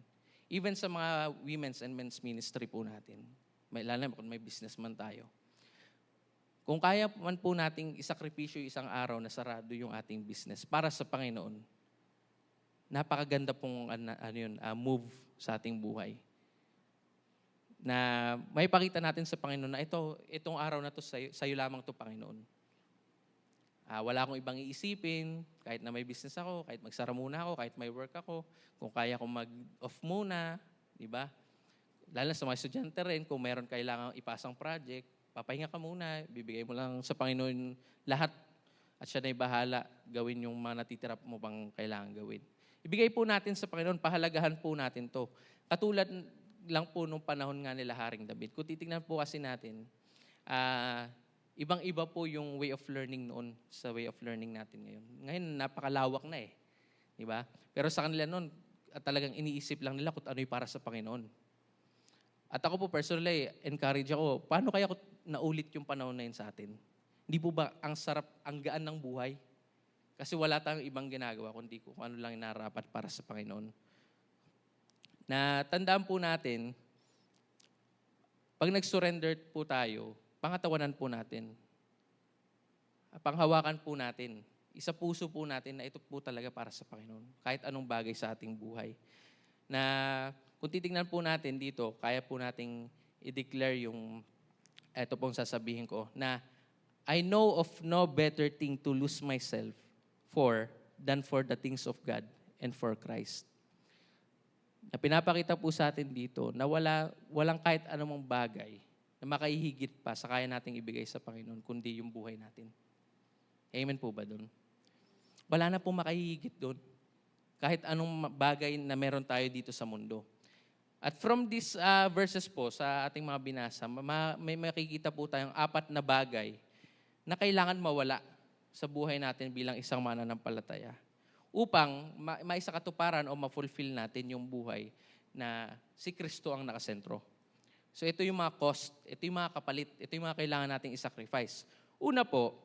Even sa mga women's and men's ministry po natin. Lalo na kung may business man tayo. Kung kaya man po nating isakripisyo isang araw na sarado yung ating business para sa Panginoon, napakaganda pong move sa ating buhay. Na may pakita natin sa Panginoon na itong araw na to sa'yo lamang to, Panginoon. Wala akong ibang iisipin, kahit na may business ako, kahit magsara muna ako, kahit may work ako, kung kaya kong mag-off muna, di ba? Lalo na sa mga estudyante rin, kung meron kailangan ipasang project, papahinga ka muna, bibigay mo lang sa Panginoon lahat at siya na'y bahala gawin yung mga natitira mo pang kailangan gawin. Ibigay po natin sa Panginoon, pahalagahan po natin to. Katulad lang po nung panahon nga nila Haring David. Kung titignan po kasi natin, ibang-iba po yung way of learning noon sa way of learning natin ngayon. Ngayon, napakalawak na Diba? Pero sa kanila noon, talagang iniisip lang nila kung ano yung para sa Panginoon. At ako po personally, encourage ako, paano kaya ko naulit yung panahon na yun sa atin? Hindi po ba ang sarap, ang gaan ng buhay? Kasi wala tayong ibang ginagawa, kundi kung ano lang inarapat para sa Panginoon. Na tandaan po natin, pag nag-surrender po tayo, pangatawanan po natin. Panghawakan po natin. Isa puso po natin na ito po talaga para sa Panginoon. Kahit anong bagay sa ating buhay. Na kung titingnan po natin dito, kaya po nating i-declare yung, eto pong sasabihin ko, na I know of no better thing to lose myself for than for the things of God and for Christ. Na pinapakita po sa atin dito na walang kahit anumang bagay na makaihigit pa sa kaya nating ibigay sa Panginoon, kundi yung buhay natin. Amen po ba doon? Wala na pong makahihigit doon. Kahit anong bagay na meron tayo dito sa mundo. At from these verses po, sa ating mga binasa, may makikita po tayong 4 na bagay na kailangan mawala sa buhay natin bilang isang mananampalataya upang maisakatuparan o ma-fulfill natin yung buhay na si Kristo ang nakasentro. So ito yung mga cost, ito yung mga kapalit, ito yung mga kailangan nating isacrifice. Una po,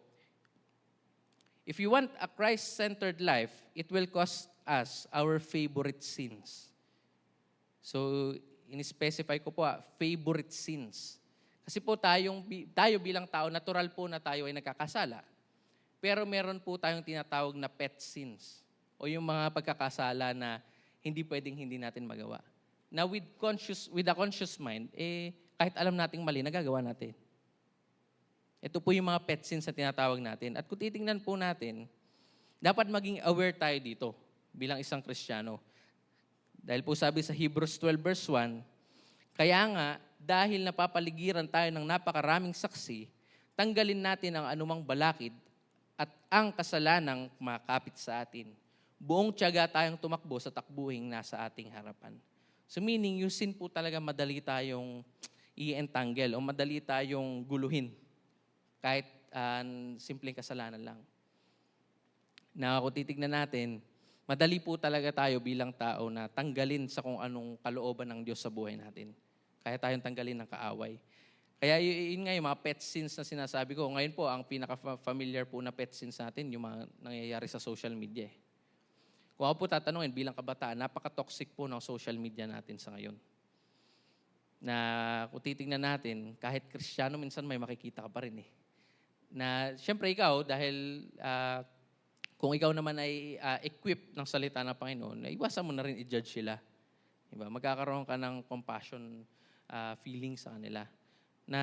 if you want a Christ-centered life, it will cost us our favorite sins. So, in-specify ko po, favorite sins. Kasi po tayo bilang tao, natural po na tayo ay nagkakasala. Pero meron po tayong tinatawag na pet sins. O yung mga pagkakasala na hindi pwedeng hindi natin magawa. Na with a conscious mind, kahit alam nating mali, nagagawa natin. Ito po yung mga pet sins na tinatawag natin. At kung titingnan po natin, dapat maging aware tayo dito bilang isang Kristiyano. Dahil po sabi sa Hebrews 12 verse 1, kaya nga, dahil napapaligiran tayo ng napakaraming saksi, tanggalin natin ang anumang balakid at ang kasalanang makapit sa atin. Buong tiyaga tayong tumakbo sa takbuhing nasa ating harapan. So meaning, yung sin po talaga madali tayong i-entangle o madali tayong guluhin. Kahit simpleng kasalanan lang. Na kung titignan natin, madali po talaga tayo bilang tao na tanggalin sa kung anong kalooban ng Diyos sa buhay natin. Kaya tayong tanggalin ng kaaway. Kaya yun nga yung mga pet sins na sinasabi ko. Ngayon po, ang pinaka-familiar po na pet sins natin, yung mga nangyayari sa social media. Kung ako po tatanungin bilang kabataan, napaka-toxic po ng social media natin sa ngayon. Na kung titignan natin, kahit Kristiyano, minsan may makikita ka pa rin eh. Na siyempre ikaw, dahil kung ikaw naman ay equipped ng salita ng Panginoon, iwasan mo na rin i-judge sila. Diba? Magkakaroon ka ng compassion feeling sa kanila. Na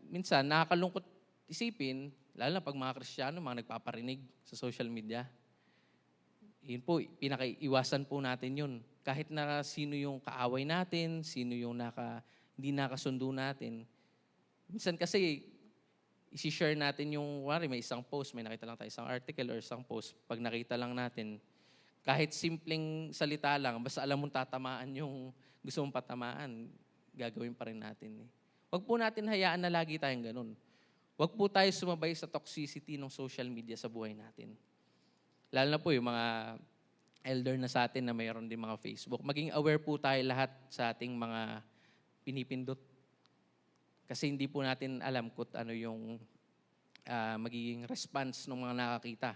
minsan, nakakalungkot isipin, lalo na pag mga Kristiyano, mga nagpaparinig sa social media. Yun po, pinakaiwasan po natin yun. Kahit na sino yung kaaway natin, sino yung hindi nakasundo natin. Minsan kasi, isi-share natin yung, may isang post, may nakita lang tayo isang article or isang post, pag nakita lang natin, kahit simpleng salita lang, basta alam mong tatamaan yung gusto mong patamaan, gagawin pa rin natin. Huwag po natin hayaan na lagi tayong ganun. Huwag po tayo sumabay sa toxicity ng social media sa buhay natin. Lalo na po yung mga elder na sa atin na mayroon din mga Facebook. Maging aware po tayo lahat sa ating mga pinipindot. Kasi hindi po natin alam kung ano yung magiging response ng mga nakakita.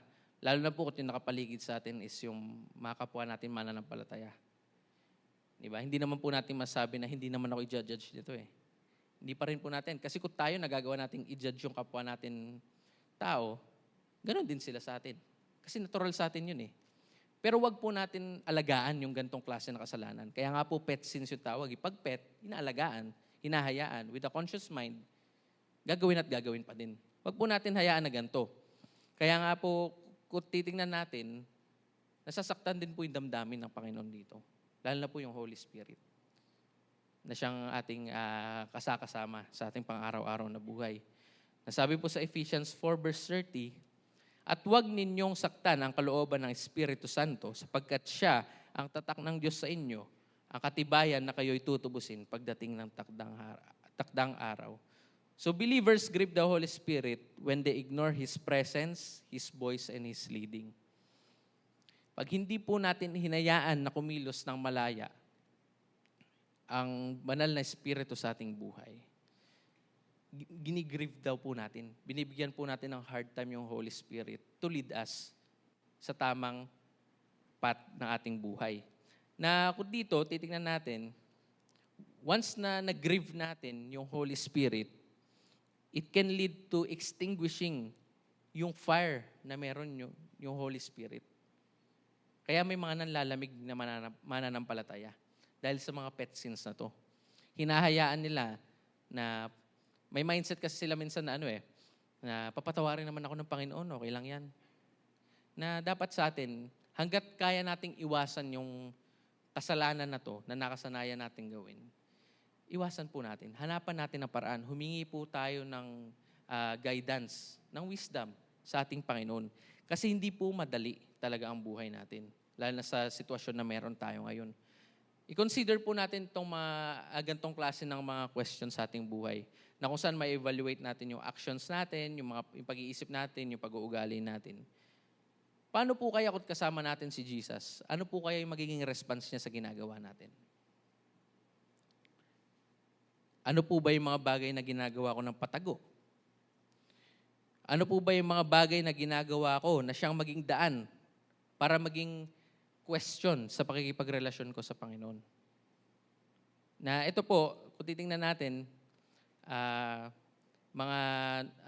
Lalo na po kung yung nakapaligid sa atin is yung mga kapwa natin mananampalataya. Diba? Hindi naman po natin masabi na hindi naman ako i-judge dito eh. Hindi pa rin po natin. Kasi kung tayo nagagawa natin i-judge yung kapwa natin tao, ganun din sila sa atin. Kasi natural sa atin yun eh. Pero wag po natin alagaan yung gantong klase na kasalanan. Kaya nga po pet sins yung tawag. Pag pet, inaalagaan, hinahayaan, with a conscious mind, gagawin at gagawin pa din. Wag po natin hayaan na ganito. Kaya nga po, kung titingnan natin, nasasaktan din po yung damdamin ng Panginoon dito. Lalo na po yung Holy Spirit na siyang ating kasakasama sa ating pang-araw-araw na buhay. Nasabi po sa Ephesians 4 verse 30, at huwag ninyong saktan ang kalooban ng Espiritu Santo sapagkat siya ang tatak ng Diyos sa inyo, ang katibayan na kayo'y tutubusin pagdating ng takdang araw. So believers grieve the Holy Spirit when they ignore His presence, His voice, and His leading. Pag hindi po natin hinayaan na kumilos ng malaya ang banal na Espiritu sa ating buhay, ginigrieve daw po natin. Binibigyan po natin ng hard time yung Holy Spirit to lead us sa tamang path ng ating buhay. Na kung dito, titingnan natin, once na nag-grieve natin yung Holy Spirit, it can lead to extinguishing yung fire na meron yung Holy Spirit. Kaya may mga nanlalamig na mananampalataya dahil sa mga pet sins na to. Hinahayaan nila na may mindset kasi sila minsan na na papatawarin naman ako ng Panginoon, okay lang yan. Na dapat sa atin, hanggat kaya nating iwasan yung kasalanan na to, na nakasanayan natin gawin, iwasan po natin. Hanapan natin ang paraan. Humingi po tayo ng guidance, ng wisdom sa ating Panginoon. Kasi hindi po madali talaga ang buhay natin, lalo na sa sitwasyon na meron tayo ngayon. I-consider po natin itong gantong klase ng mga questions sa ating buhay, na kung saan ma-evaluate natin yung actions natin, yung pag-iisip natin, yung pag-uugali natin. Paano po kaya kung kasama natin si Jesus? Ano po kaya yung magiging response niya sa ginagawa natin? Ano po ba yung mga bagay na ginagawa ko ng patago? Ano po ba yung mga bagay na ginagawa ko na siyang maging daan para maging question sa pakikipagrelasyon ko sa Panginoon? Na ito po, kung titingnan natin, mga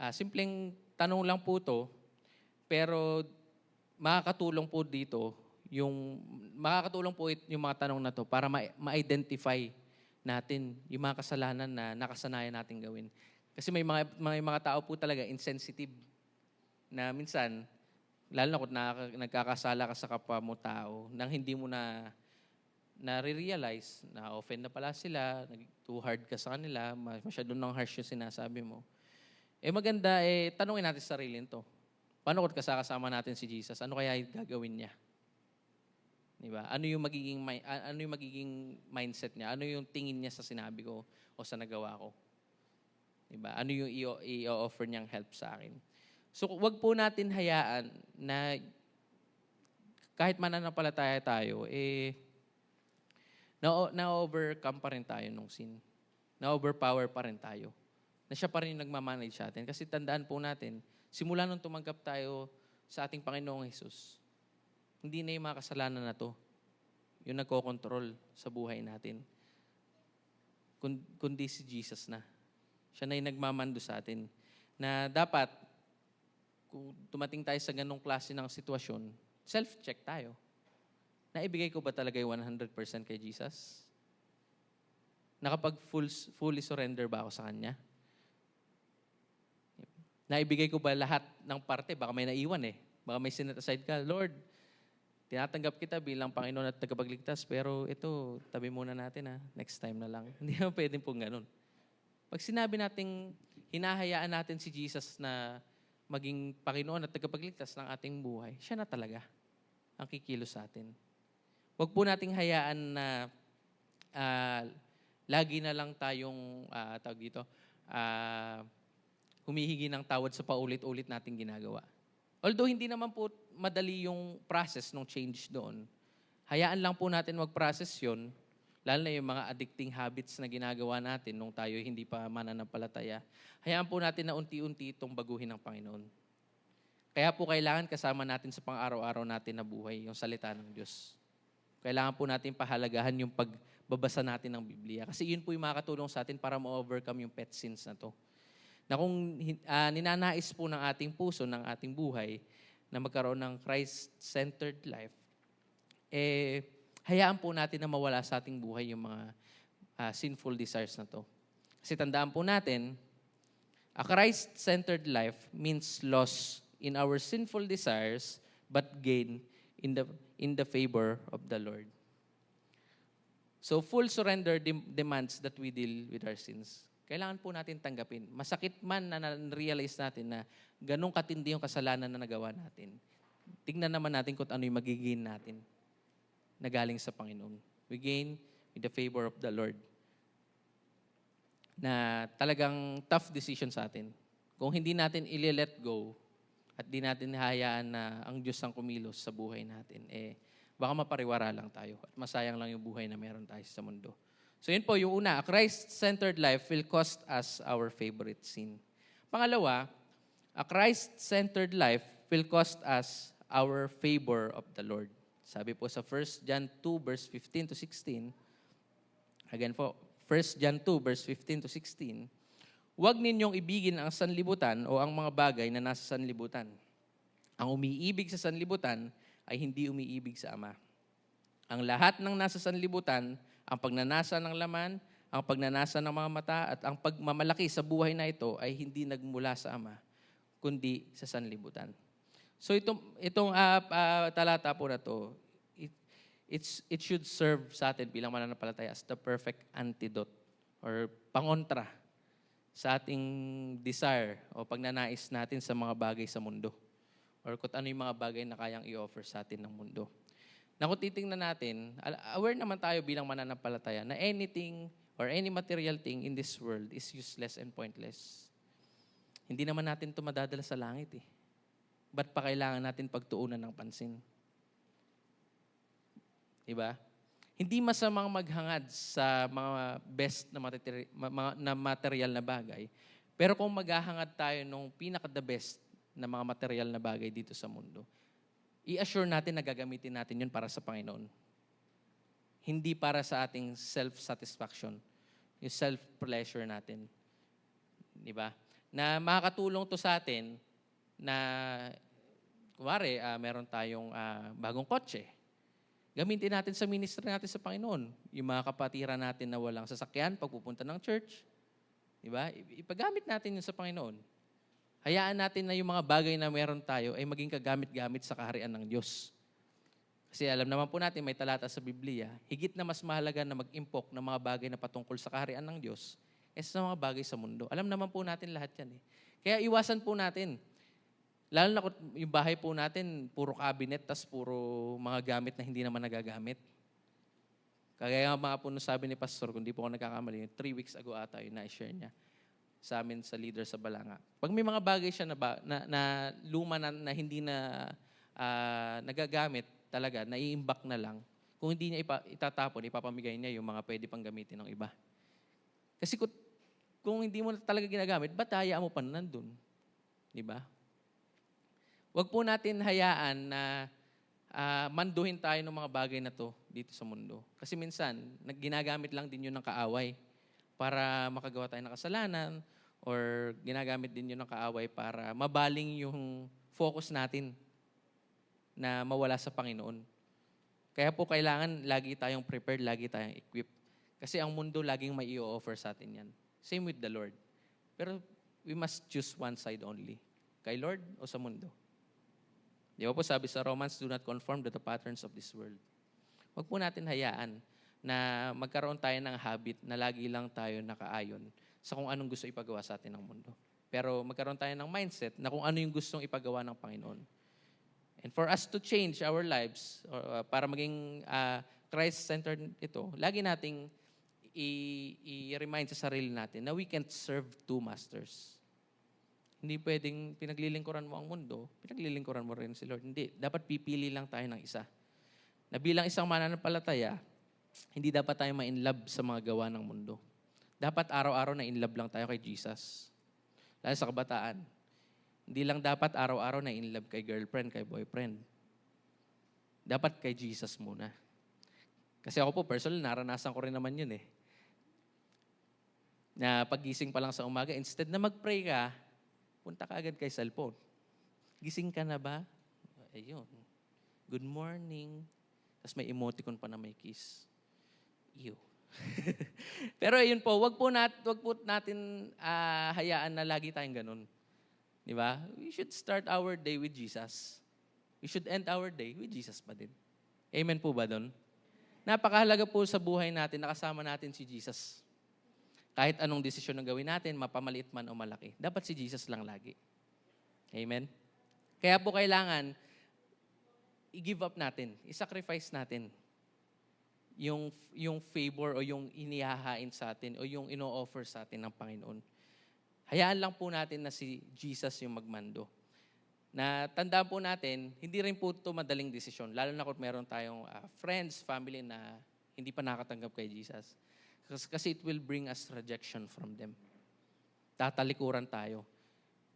simpleng tanong lang po to, pero makakatulong po dito makakatulong po yung mga tanong na to para ma-identify natin yung mga kasalanan na nakasanayan natin gawin. Kasi may mga tao po talaga insensitive na minsan, lalo na kung nagkakasala ka sa kapwa mo tao, nang hindi mo na-realize na offend na pala sila, too hard ka sa kanila, masyado nang harsh yung sinasabi mo. Maganda, tanungin natin sa sarili nito. Paano kung kasama natin si Jesus? Ano kaya yung gagawin niya? Diba? Ano yung magiging mindset niya? Ano yung tingin niya sa sinabi ko o sa nagawa ko? Diba? Ano yung i-offer niyang help sa akin? So, wag po natin hayaan na kahit mananampalataya tayo, na-overcome pa rin tayo nung sin. Na-overpower pa rin tayo. Na siya pa rin yung nagmamanage sa atin. Kasi tandaan po natin, simula nung tumanggap tayo sa ating Panginoong Jesus, hindi na yung mga kasalanan na to yung nagkokontrol sa buhay natin. Kundi si Jesus na. Siya na yung nagmamando sa atin. Na dapat, kung tumating tayo sa ganong klase ng sitwasyon, self-check tayo. Naibigay ko ba talaga yung 100% kay Jesus? Fully surrender ba ako sa Kanya? Naibigay ko ba lahat ng parte? Baka may naiwan Baka may sinet aside ka. Lord, tinatanggap kita bilang Panginoon at tagapagligtas, pero ito, tabi muna natin next time na lang. Hindi naman pwedeng pong ganun. Pag sinabi nating hinahayaan natin si Jesus na maging Panginoon at tagapagligtas ng ating buhay, siya na talaga ang kikilos sa atin. Huwag po nating hayaan na lagi na lang tayong, humihigi ng tawad sa paulit-ulit nating ginagawa. Although hindi naman po madali yung process ng change doon, hayaan lang po natin mag-process yun, lalo na yung mga addicting habits na ginagawa natin nung tayo hindi pa mananampalataya. Hayaan po natin na unti-unti itong baguhin ng Panginoon. Kaya po kailangan kasama natin sa pang-araw-araw natin na buhay, yung salita ng Diyos. Kailangan po natin pahalagahan yung pagbabasa natin ng Biblia. Kasi yun po yung makakatulong sa atin para ma-overcome yung pet sins na to. Na kung ninanais po ng ating puso, ng ating buhay, na magkaroon ng Christ-centered life, hayaan po natin na mawala sa ating buhay yung mga sinful desires na to. Kasi tandaan po natin, a Christ-centered life means loss in our sinful desires, but gain in the favor of the Lord. So full surrender demands that we deal with our sins. Kailangan po natin tanggapin. Masakit man na na-realize natin na ganun katindi yung kasalanan na nagawa natin. Tingnan naman natin kung ano yung magiging natin na galing sa Panginoon. We gain with the favor of the Lord. Na talagang tough decision sa atin. Kung hindi natin i-let go at di natin hayaan na ang Diyos ang kumilos sa buhay natin, baka mapariwara lang tayo at masayang lang yung buhay na meron tayo sa mundo. So yun po, yung una, a Christ-centered life will cost us our favorite sin. Pangalawa, a Christ-centered life will cost us our favor of the Lord. Sabi po sa 1 John 2 verse 15 to 16, again po, 1 John 2 verse 15 to 16, huwag ninyong ibigin ang sanlibutan o ang mga bagay na nasa sanlibutan. Ang umiibig sa sanlibutan ay hindi umiibig sa Ama. Ang lahat ng nasa sanlibutan, ang pagnanasa ng laman, ang pagnanasa ng mga mata, at ang pagmamalaki sa buhay na ito ay hindi nagmula sa Ama, kundi sa sanlibutan. So itong talata po na to, it should serve sa atin bilang mananampalataya as the perfect antidote or pangontra sa ating desire o pagnanais natin sa mga bagay sa mundo or kung ano yung mga bagay na kayang i-offer sa atin ng mundo. Na kung titingnan natin, aware naman tayo bilang mananampalataya na anything or any material thing in this world is useless and pointless. Hindi naman natin ito madadala sa langit Ba't pa kailangan natin pagtuunan ng pansin? Diba? Hindi masamang maghangad sa mga best na material na bagay. Pero kung maghahangad tayo ng pinaka-the best na mga material na bagay dito sa mundo, i-assure natin na gagamitin natin yun para sa Panginoon. Hindi para sa ating self-satisfaction, yung self-pleasure natin. Di ba? Na makakatulong to sa atin na, kumari, meron tayong bagong kotse. Gamitin natin sa ministry natin sa Panginoon. Yung mga kapatiran natin na walang sasakyan, pagpupunta ng church, di ba? Ipagamit natin yun sa Panginoon. Hayaan natin na yung mga bagay na meron tayo ay maging kagamit-gamit sa kaharian ng Diyos. Kasi alam naman po natin, may talata sa Biblia, higit na mas mahalaga na mag-impok ng mga bagay na patungkol sa kaharian ng Diyos sa mga bagay sa mundo. Alam naman po natin lahat yan. Kaya iwasan po natin. Lalo na kung yung bahay po natin, puro cabinet, tas puro mga gamit na hindi naman nagagamit. Kaya nga mga po sabi ni Pastor, kung di po ako nagkakamali, 3 weeks ago ata yun na-share niya sa amin sa leader sa Balanga. Pag may mga bagay siya na luma na hindi na nagagamit talaga, naiimbak na lang, kung hindi niya itatapon, ipapamigay niya yung mga pwede pang gamitin ng iba. Kasi kung hindi mo talaga ginagamit, ba't hayaan mo pa nandun? Di ba? Huwag po natin hayaan na manduhin tayo ng mga bagay na to dito sa mundo. Kasi minsan, ginagamit lang din yun ng kaaway para makagawa tayo ng kasalanan or ginagamit din yun ng kaaway para mabaling yung focus natin na mawala sa Panginoon. Kaya po kailangan lagi tayong prepared, lagi tayong equipped. Kasi ang mundo laging may i-offer sa atin yan. Same with the Lord. Pero we must choose one side only. Kay Lord o sa mundo. Di ba po sabi sa Romans, do not conform to the patterns of this world. Huwag po natin hayaan na magkaroon tayo ng habit na lagi lang tayo nakaayon sa kung anong gusto ipagawa sa atin ng mundo. Pero magkaroon tayo ng mindset na kung ano yung gustong ipagawa ng Panginoon. And for us to change our lives, para maging Christ-centered ito, lagi nating i-remind sa sarili natin na we can't serve two masters. Hindi pwedeng pinaglilingkuran mo ang mundo, pinaglilingkuran mo rin si Lord. Hindi. Dapat pipili lang tayo ng isa. Na bilang isang mananampalataya, hindi dapat tayo ma-inlove sa mga gawa ng mundo. Dapat araw-araw na inlove lang tayo kay Jesus. Lalo sa kabataan. Hindi lang dapat araw-araw na inlove kay girlfriend, kay boyfriend. Dapat kay Jesus muna. Kasi ako po, personal, naranasan ko rin naman yun eh. Na paggising pa lang sa umaga, instead na mag-pray ka, punta ka agad kay cellphone. Gising ka na ba? Ayun. Good morning. Tapos may emoticon pa na may kiss. Ew. Pero ayun po, wag po natin hayaan na lagi tayong ganun. Di ba? We should start our day with Jesus. We should end our day with Jesus pa din. Amen po ba doon? Napakahalaga po sa buhay natin, nakasama natin si Jesus. Kahit anong desisyon na gawin natin, mapamaliit man o malaki, dapat si Jesus lang lagi. Amen? Kaya po kailangan, i-give up natin, i-sacrifice natin yung favor o yung inihahain sa atin o yung ino-offer sa atin ng Panginoon. Hayaan lang po natin na si Jesus yung magmando. Na tandaan po natin, hindi rin po ito madaling desisyon, lalo na kung meron tayong friends, family na hindi pa nakatanggap kay Jesus. Kasi it will bring us rejection from them. Tatalikuran tayo.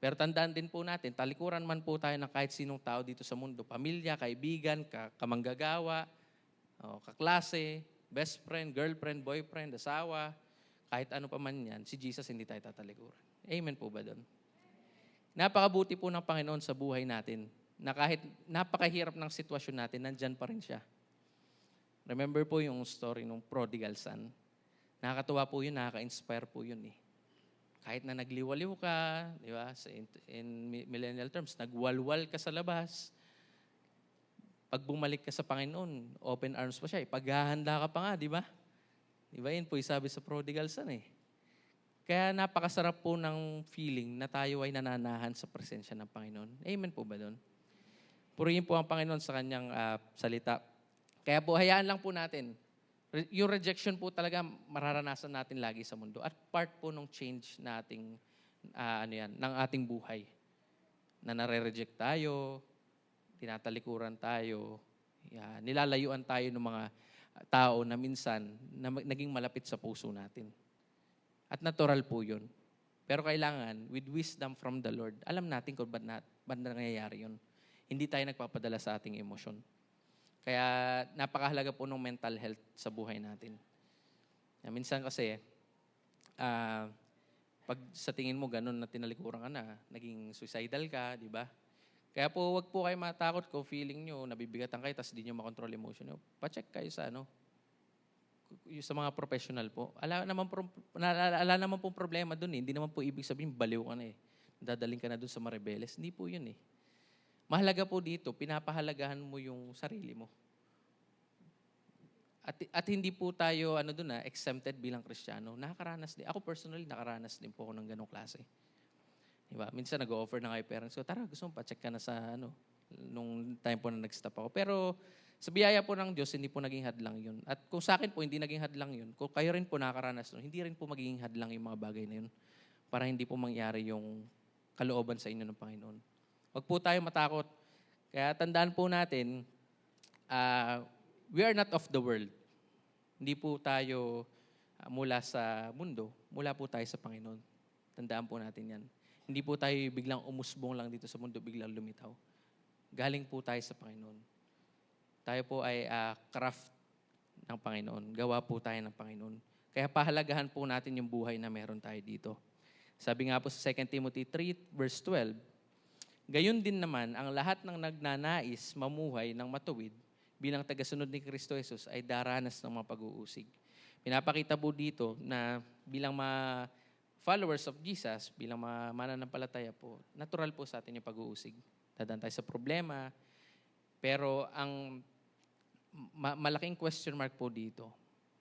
Pero tandaan din po natin, talikuran man po tayo ng kahit sinong tao dito sa mundo. Pamilya, kaibigan, kamanggagawa, kaklase, best friend, girlfriend, boyfriend, asawa, kahit ano pa man yan, si Jesus hindi tayo tatalikuran. Amen po ba doon? Napakabuti po ng Panginoon sa buhay natin na kahit napakahirap ng sitwasyon natin, nandyan pa rin siya. Remember po yung story ng prodigal son. Nakakatuwa po yun, nakaka-inspire po yun eh. Kahit na nagliwaliw ka, di ba? In millennial terms, nagwalwal ka sa labas. Pag bumalik ka sa Panginoon, open arms pa siya. Paghahanda ka pa nga, di ba? Di ba yun po yung sabi sa prodigal son eh. Kaya napakasarap po ng feeling na tayo ay nananahan sa presensya ng Panginoon. Amen po ba doon? Purihin po ang Panginoon sa kanyang salita. Kaya po, hayaan lang po natin. Yung rejection po talaga mararanasan natin lagi sa mundo at part po ng change nating ng ating buhay. Na nare-reject tayo, tinatalikuran tayo, nilalayuan tayo ng mga tao na minsan naging malapit sa puso natin. At natural po 'yun. Pero kailangan with wisdom from the Lord, alam natin kung ba't nangyayari 'yun. Hindi tayo nagpapadala sa ating emosyon. Kaya napakahalaga po ng mental health sa buhay natin. Minsan kasi, pag sa tingin mo ganun na tinalikuran ka na, naging suicidal ka, di ba? Kaya po, wag po kayo matakot kung feeling nyo, nabibigatan kayo, tapos di nyo makontrol emotion nyo. Pacheck kayo sa yung sa mga professional po. Ala naman pong problema dun eh. Hindi naman po ibig sabihin, baliw ka na eh. Dadaling ka na dun sa marebeles. Hindi po yun eh. Mahalaga po dito, pinapahalagahan mo yung sarili mo. At hindi po tayo exempted bilang Kristiyano. Nakakaranas din. Ako personally, nakaranas din po ako ng ganong klase. Diba? Minsan nag-offer na kayo parents ko, tara, gusto mo pa-check ka na sa nung time po na nag-stop ako. Pero sa biyaya po ng Diyos, hindi po naging hadlang yun. At kung sa akin po, hindi naging hadlang yun, kung kayo rin po nakakaranas nun, hindi rin po magiging hadlang yung mga bagay na yun para hindi po mangyari yung kalooban sa inyo ng Panginoon. Huwag po tayo matakot. Kaya tandaan po natin, we are not of the world. Hindi po tayo mula sa mundo, mula po tayo sa Panginoon. Tandaan po natin yan. Hindi po tayo biglang umusbong lang dito sa mundo, biglang lumitaw. Galing po tayo sa Panginoon. Tayo po ay craft ng Panginoon. Gawa po tayo ng Panginoon. Kaya pahalagahan po natin yung buhay na meron tayo dito. Sabi nga po sa 2 Timothy 3 verse 12, gayon din naman, ang lahat ng nagnanais mamuhay ng matuwid bilang tagasunod ni Kristo Jesus ay daranas ng mga pag-uusig. Pinapakita po dito na bilang mga followers of Jesus, bilang mga mananampalataya po, natural po sa atin yung pag-uusig. Dadaan tayo sa problema, pero ang malaking question mark po dito,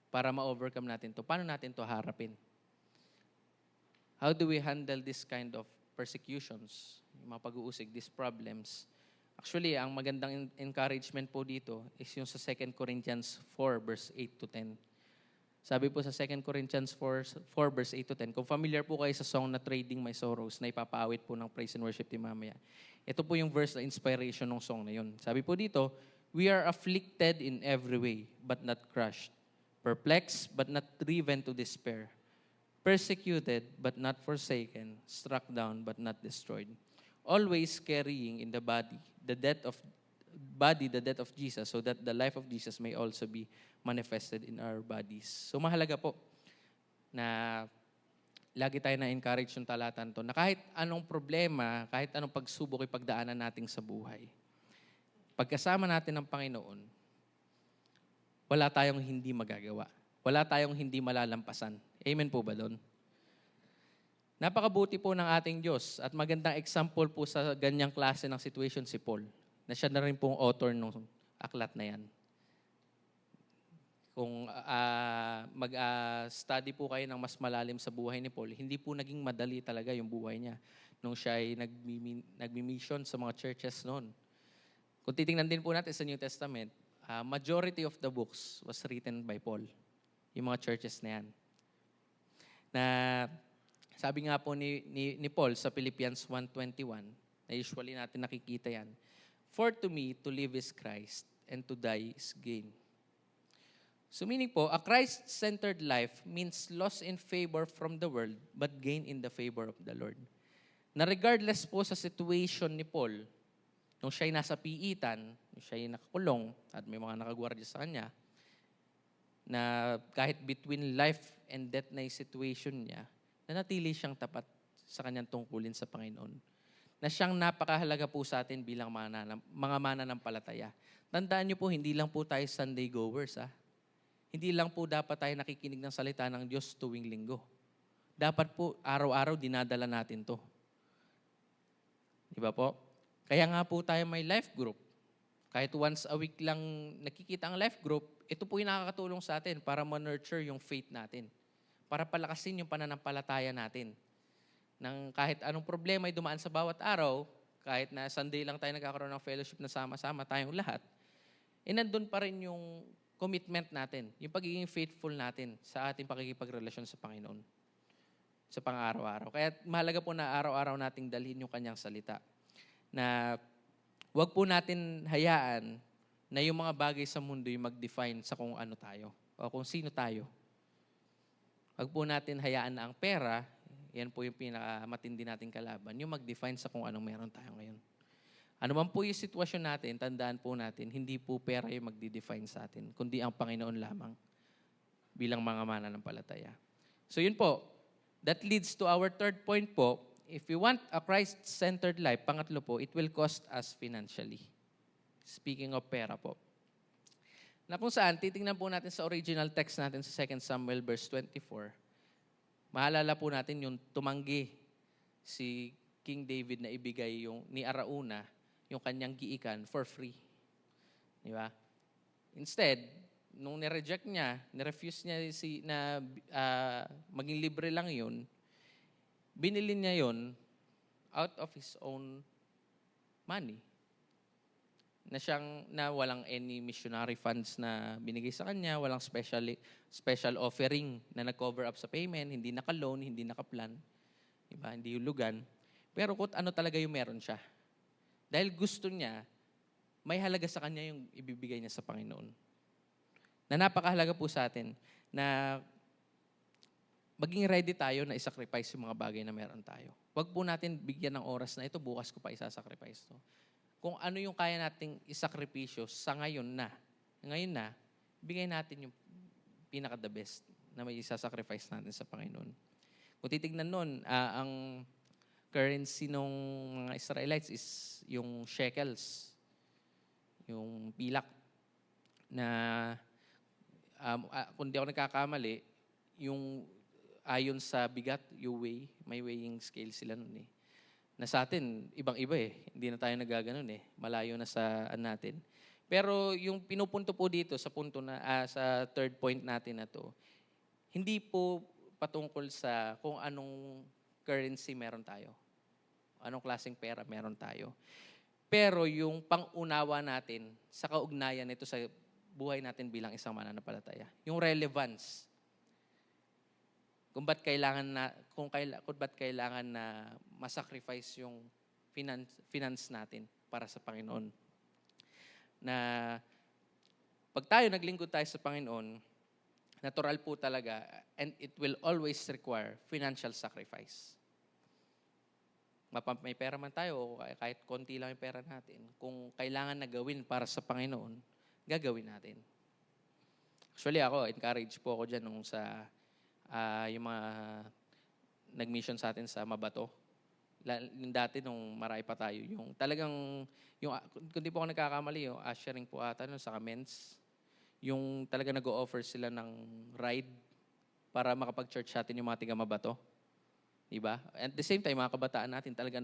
para ma-overcome natin to, paano natin to harapin? How do we handle this kind of persecutions, yung mga pag-uusig, these problems? Actually, ang magandang encouragement po dito is yung sa 2 Corinthians 4 verse 8 to 10. Sabi po sa 2 Corinthians 4 verse 8 to 10, kung familiar po kayo sa song na Trading My Sorrows, na ipapaawit po ng praise and worship team mamaya, ito po yung verse na inspiration ng song na yun. Sabi po dito, we are afflicted in every way, but not crushed. Perplexed, but not driven to despair. Persecuted, but not forsaken. Struck down, but not destroyed. Always carrying in the body the death of Jesus, so that the life of Jesus may also be manifested in our bodies. So mahalaga po na lagi tayo na-encourage yung talatan to, na kahit anong problema, kahit anong pagsubok ipagdaanan natin sa buhay, pagkasama natin ng Panginoon, wala tayong hindi magagawa. Wala tayong hindi malalampasan. Amen po ba doon? Napakabuti po ng ating Diyos at magandang example po sa ganyang klase ng situation si Paul, na siya na rin pong author ng aklat na yan. Kung mag-study po kayo ng mas malalim sa buhay ni Paul, hindi po naging madali talaga yung buhay niya nung siya ay nagmi-mission sa mga churches noon. Kung titingnan din po natin sa New Testament, majority of the books was written by Paul. Yung mga churches na yan. Na sabi nga po ni Paul sa Philippians 1:21, na usually natin nakikita yan, for to me, to live is Christ, and to die is gain. So meaning po, a Christ-centered life means loss in favor from the world, but gain in the favor of the Lord. Na regardless po sa situation ni Paul, nung siya ay nasa piitan, nung siya ay nakakulong, at may mga nakagwardya sa kanya, na kahit between life and death na yung situation niya, nanatili siyang tapat sa kanyang tungkulin sa Panginoon. Na siyang napakahalaga po sa atin bilang mga mananampalataya. Tandaan niyo po, hindi lang po tayo Sunday goers, Hindi lang po dapat tayo nakikinig ng salita ng Diyos tuwing linggo. Dapat po, araw-araw dinadala natin to. Di ba po? Kaya nga po tayo may life group. Kahit once a week lang nakikita ang life group, ito po yung nakakatulong sa atin para ma-nurture yung faith natin. Para palakasin yung pananampalataya natin. Nang kahit anong problema ay dumaan sa bawat araw, kahit na Sunday lang tayo nagkakaroon ng fellowship na sama-sama tayong lahat, nandun pa rin yung commitment natin, yung pagiging faithful natin sa ating pakikipagrelasyon sa Panginoon sa pang-araw-araw. Kaya mahalaga po na araw-araw nating dalhin yung kanyang salita. Na wag po natin hayaan na yung mga bagay sa mundo yung mag-define sa kung ano tayo o kung sino tayo. Wag po natin hayaan na ang pera, yan po yung pinakamatindi nating kalaban, yung mag-define sa kung anong meron tayo ngayon. Ano man po yung sitwasyon natin, tandaan po natin, hindi po pera yung magdi-define sa atin, kundi ang Panginoon lamang bilang mga mananampalataya. So yun po, that leads to our third point po, if we want a Christ-centered life, pangatlo po, it will cost us financially. Speaking of pera po. Na kung saan, titingnan po natin sa original text natin sa 2 Samuel verse 24, mahalala po natin yung tumanggi si King David na ibigay yung ni Arauna yung kanyang giikan for free. Di ba? Instead, nung nireject niya, nirefuse niya maging libre lang yun, binili niya yun out of his own money. Na walang any missionary funds na binigay sa kanya, walang special offering na nag-cover up sa payment, hindi naka-loan, hindi naka-plan, diba? Hindi hulugan. Pero kung ano talaga yung meron siya. Dahil gusto niya, may halaga sa kanya yung ibibigay niya sa Panginoon. Na napakahalaga po sa atin na maging ready tayo na isacrifice yung mga bagay na meron tayo. Huwag po natin bigyan ng oras na ito, bukas ko pa isasacrifice to. Kung ano yung kaya nating isakripisyo sa ngayon na, bigay natin yung pinaka-the best na may isasacrifice natin sa Panginoon. Kung titignan nun, ang currency ng mga Israelites is yung shekels, yung pilak, na kung di ako nagkakamali, yung ayon sa bigat, yung may weighing scale sila nun eh. Na sa atin, ibang-iba eh. Hindi na tayo nagaganon eh. Malayo na sa natin. Pero yung pinupunto po dito sa punto na sa third point natin na to, hindi po patungkol sa kung anong currency meron tayo. Anong klaseng pera meron tayo. Pero yung pang-unawa natin sa kaugnayan nito sa buhay natin bilang isang mananampalataya. Yung relevance. Kung ba't kailangan na masacrifice yung finance natin para sa Panginoon. Na pag tayo naglingkod tayo sa Panginoon, natural po talaga, and it will always require financial sacrifice. May pera man tayo, o kahit konti lang yung pera natin, kung kailangan na gawin para sa Panginoon, gagawin natin. Actually ako, encourage po ako dyan nung sa yung mga nag-mission sa atin sa Mabato. Yung dati nung marami pa tayo, yung talagang, kung di po ako nagkakamali, yung ushering po ata nun sa Kamens, yung talaga nag-o-offer sila ng ride para makapag-church sa atin yung mga tiga Mabato. Diba? At the same time, mga kabataan natin talagang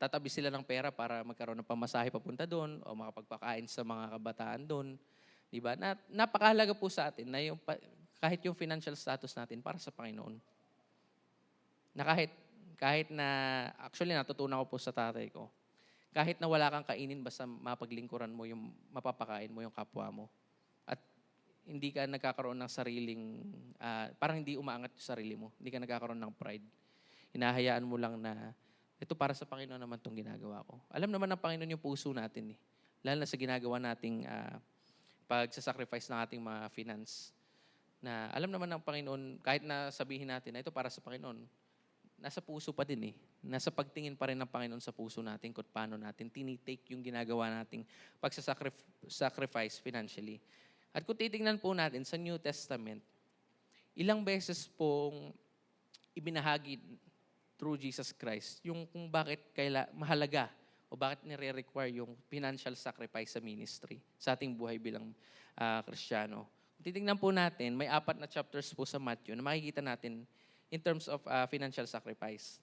tatabi sila ng pera para magkaroon ng pamasahe papunta doon o makapagpakain sa mga kabataan doon. Diba? Napakahalaga po sa atin na kahit yung financial status natin para sa Panginoon. Na kahit na, actually natutunan ko po sa tatay ko, kahit na wala kang kainin, basta mapaglingkuran mo yung mapapakain mo yung kapwa mo. At hindi ka nagkakaroon ng sariling, parang hindi umaangat yung sarili mo. Hindi ka nagkakaroon ng pride. Hinahayaan mo lang na, ito para sa Panginoon naman itong ginagawa ko. Alam naman ng Panginoon yung puso natin eh. Lalo na sa ginagawa nating pagsasacrifice ng ating mga finance. Na alam naman ng Panginoon, kahit na sabihin natin na ito para sa Panginoon, nasa puso pa din eh. Nasa pagtingin pa rin ng Panginoon sa puso natin kung paano natin tinitake yung ginagawa nating pagsasacrifice financially. At kung titingnan po natin sa New Testament, ilang beses pong ibinahagi through Jesus Christ yung kung bakit mahalaga o bakit nire-require yung financial sacrifice sa ministry, sa ating buhay bilang Kristiyano. Titingnan po natin, may 4 na chapters po sa Matthew na makikita natin in terms of financial sacrifice.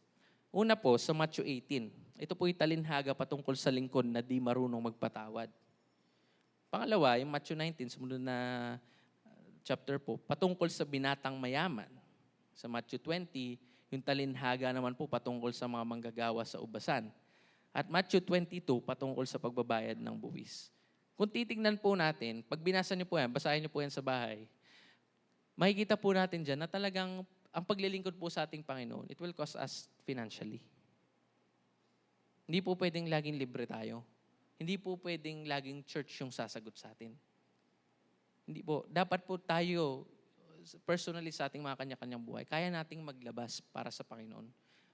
Una po, sa Matthew 18. Ito po yung talinhaga patungkol sa lingkod na di marunong magpatawad. Pangalawa, yung Matthew 19, sumunod na chapter po, patungkol sa binatang mayaman. Sa Matthew 20, yung talinhaga naman po patungkol sa mga manggagawa sa ubasan. At Matthew 22, patungkol sa pagbabayad ng buwis. Kung titignan po natin, pag binasa niyo po yan, basahin niyo po yan sa bahay, makikita po natin dyan na talagang ang paglilingkod po sa ating Panginoon, it will cost us financially. Hindi po pwedeng laging libre tayo. Hindi po pwedeng laging church yung sasagot sa atin. Hindi po. Dapat po tayo, personally sa ating mga kanya-kanyang buhay, kaya nating maglabas para sa Panginoon,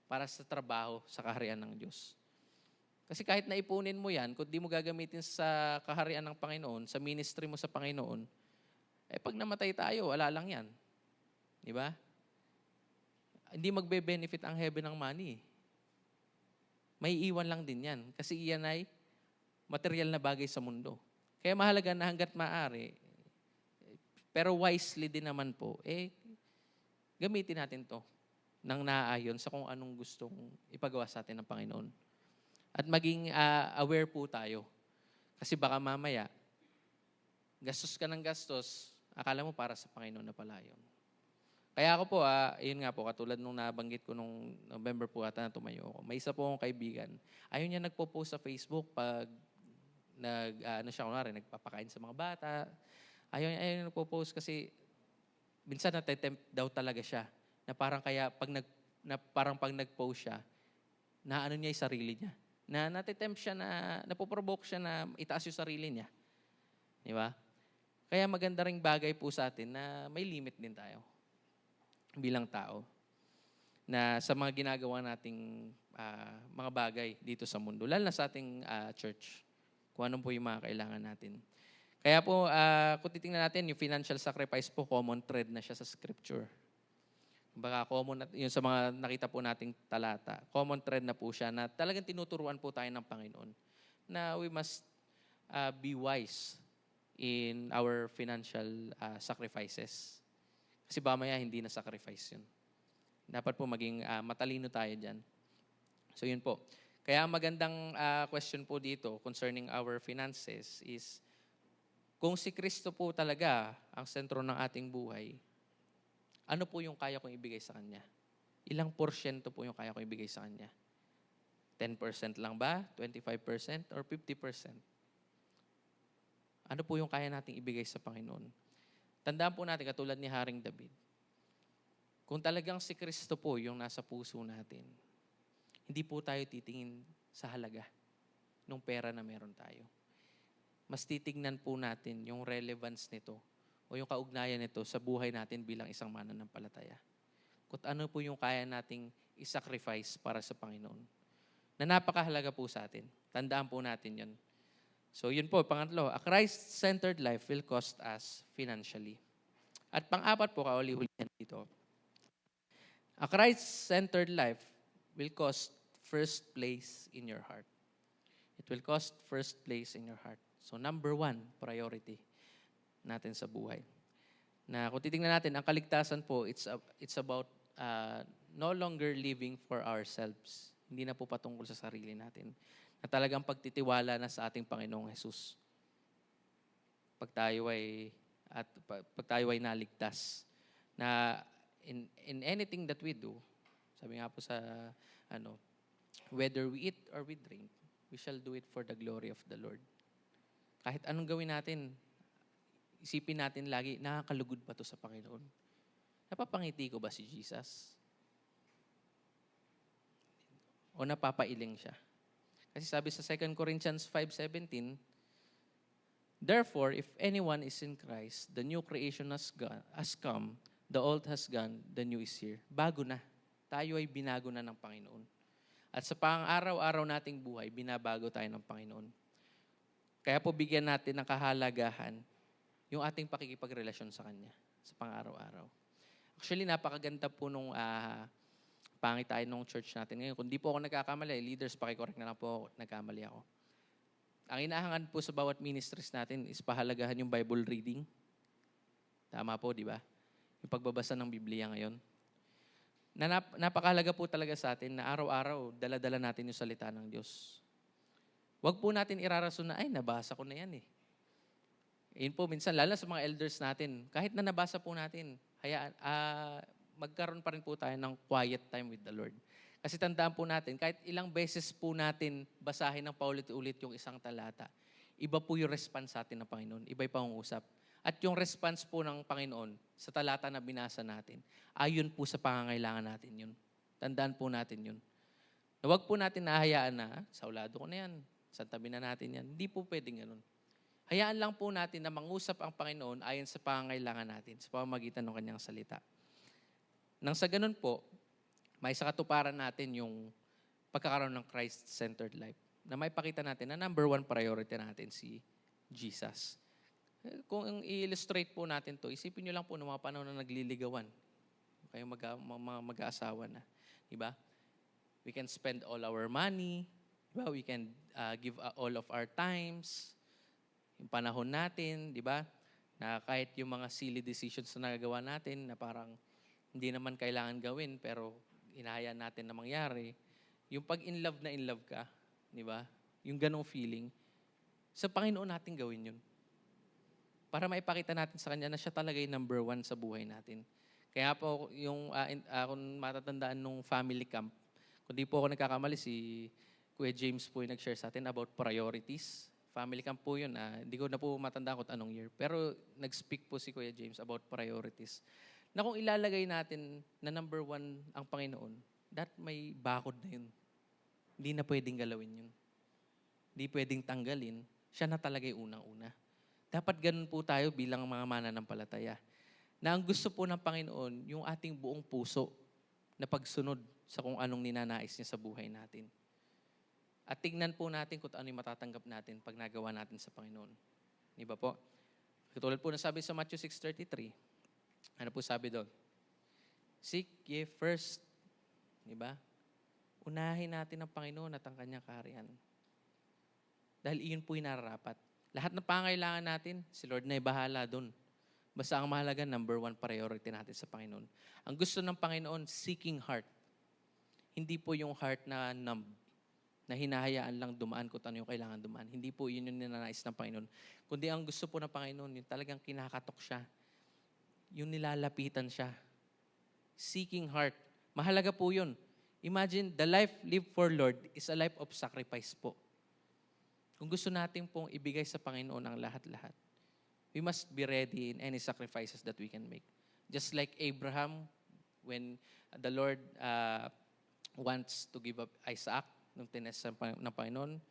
para sa trabaho, sa kaharian ng Diyos. Kasi kahit naipunin mo yan, kung di mo gagamitin sa kaharian ng Panginoon, sa ministry mo sa Panginoon, pag namatay tayo, wala lang yan. Di ba? hindi magbe-benefit ang heaven ng money. May iwan lang din yan. Kasi iyan ay material na bagay sa mundo. Kaya mahalaga na hanggat maaari, pero wisely din naman po, gamitin natin to nang naaayon sa kung anong gustong ipagawa sa atin ng Panginoon. At maging aware po tayo. Kasi baka mamaya, gastos ka ng gastos, akala mo para sa Panginoon na pala yun. Kaya ako po, yun nga po, katulad nung nabanggit ko nung November po ata na tumayo ako. May isa po akong kaibigan. Ayun niya nagpo-post sa Facebook pag nagpapakain sa mga bata. Ayun nagpo-post kasi minsan natitempt daw talaga siya. Na parang kaya pag nag-post siya, na ano niya yung sarili niya. Na natitempt siya napoprovoke siya na itaas yung sarili niya. Di ba? Kaya maganda ring bagay po sa atin na may limit din tayo bilang tao na sa mga ginagawa nating mga bagay dito sa mundo, lalo na sa ating church, kung anong po yung mga kailangan natin. Kaya po, kung titingnan natin, yung financial sacrifice po, common thread na siya sa scripture. Baka common, yun sa mga nakita po nating talata, common thread na po siya na talagang tinuturuan po tayo ng Panginoon na we must be wise in our financial sacrifices. Kasi mamaya hindi na sacrifice yun. Dapat po maging matalino tayo dyan. So yun po. Kaya magandang question po dito concerning our finances is, kung si Kristo po talaga ang sentro ng ating buhay, ano po yung kaya kong ibigay sa Kanya? Ilang porsyento po yung kaya kong ibigay sa Kanya? 10% lang ba? 25%? Or 50%? Ano po yung kaya nating ibigay sa Panginoon? Tandaan po natin, katulad ni Haring David, kung talagang si Kristo po yung nasa puso natin, hindi po tayo titingin sa halaga ng pera na meron tayo. Mas titignan po natin yung relevance nito o yung kaugnayan nito sa buhay natin bilang isang mananampalataya. Kung ano po yung kaya nating isacrifice para sa Panginoon. Na napakahalaga po sa atin. Tandaan po natin yun. So yun po, pangatlo, a Christ-centered life will cost us financially. At pang-apat po, kauli-ulihan dito, a Christ-centered life will cost first place in your heart. It will cost first place in your heart. So number one, priority natin sa buhay. Na kung titingnan natin, ang kaligtasan po, it's about no longer living for ourselves. Hindi na po patungkol sa sarili natin. Na talagang pagtitiwala na sa ating Panginoong Jesus. Pag tayo ay naligtas. Na in anything that we do, sabi nga po sa whether we eat or we drink, we shall do it for the glory of the Lord. Kahit anong gawin natin, isipin natin lagi, nakakalugod ba to sa Panginoon? Napapangiti ko ba si Jesus? O napapailing siya? Kasi sabi sa 2 Corinthians 5:17, therefore, if anyone is in Christ, the new creation has come, the old has gone, the new is here. Bago na. Tayo ay binago na ng Panginoon. At sa pang-araw-araw nating buhay, binabago tayo ng Panginoon. Kaya po bigyan natin ng kahalagahan yung ating pakikipagrelasyon sa Kanya sa pang-araw-araw. Actually, napakaganda po nung pangit tayo nung church natin ngayon. Kung di po ako nagkakamali, leaders, pakicorrect na lang po, nagkamali ako. Ang inahangan po sa bawat ministries natin is pahalagahan yung Bible reading. Tama po, di ba? Yung pagbabasa ng Biblia ngayon. Napakahalaga po talaga sa atin na araw-araw, dala-dala natin yung salita ng Diyos. Huwag po natin irarason na, ay, nabasa ko na yan eh. Yun po, minsan, lalo sa mga elders natin, kahit na nabasa po natin, hayaan, magkaroon pa rin po tayo ng quiet time with the Lord. Kasi tandaan po natin, kahit ilang beses po natin basahin ng paulit-ulit yung isang talata, iba po yung response sa atin ng Panginoon, iba yung pangungusap. At yung response po ng Panginoon sa talata na binasa natin, ayon po sa pangangailangan natin yun. Tandaan po natin yun. Huwag po natin nahayaan na, saulado ko na yan, santabi na natin yan. Hindi po pwedeng ganun. Hayaan lang po natin na mangusap ang Panginoon ayon sa pangangailangan natin, sa pamamagitan ng kanyang salita. Nang sa ganun po, may sa katuparan natin yung pagkakaroon ng Christ-centered life. Na may pakita natin na number one priority natin si Jesus. Kung i-illustrate po natin to, isipin nyo lang po ng mga panahon na nagliligawan. kayong mga mag-aasawa na. Diba? We can spend all our money. Diba? We can give all of our times, yung panahon natin, di ba? Na kahit yung mga silly decisions na nagagawa natin na parang hindi naman kailangan gawin pero hinahayaan natin na mangyari. Yung pag in love ka, di ba? Yung ganong feeling, sa Panginoon natin gawin yun. Para maipakita natin sa Kanya na siya talaga yung number one sa buhay natin. Kaya po, yung kung matatandaan nung family camp, kung di po ako nagkakamali, si Kuya James po yung nag-share sa atin about priorities. Family camp po yun. Hindi ko na po matandaan kung anong year. Pero nag-speak po si Kuya James about priorities. Na kung ilalagay natin na number one ang Panginoon, that may bakod na yun. Hindi na pwedeng galawin yun. Hindi pwedeng tanggalin. Siya na talaga yung unang-una. Dapat ganun po tayo bilang mga mananampalataya. Na ang gusto po ng Panginoon, yung ating buong puso na pagsunod sa kung anong ninanais niya sa buhay natin. At tignan po natin kung ano yung matatanggap natin pag nagawa natin sa Panginoon. Di ba po? Katulad po na sabi sa Matthew 6:33. Ano po sabi doon? Seek ye first. Di ba? Unahin natin ang Panginoon at ang kanyang kaharian. Dahil iyon po yung nararapat. Lahat ng pangailangan natin, si Lord na bahala doon. Basta ang mahalaga, number one priority natin sa Panginoon. Ang gusto ng Panginoon, seeking heart. Hindi po yung heart na numb, na hinahayaan lang dumaan kung ano yung kailangan dumaan. Hindi po yun yung ninanais ng Panginoon. Kundi ang gusto po ng Panginoon, yung talagang kinakatok siya. Yung nilalapitan siya. Seeking heart. Mahalaga po yun. Imagine, the life lived for Lord is a life of sacrifice po. Kung gusto natin pong ibigay sa Panginoon ang lahat-lahat, we must be ready in any sacrifices that we can make. Just like Abraham, when the Lord wants to give up Isaac, nung tinest ng Panginoon,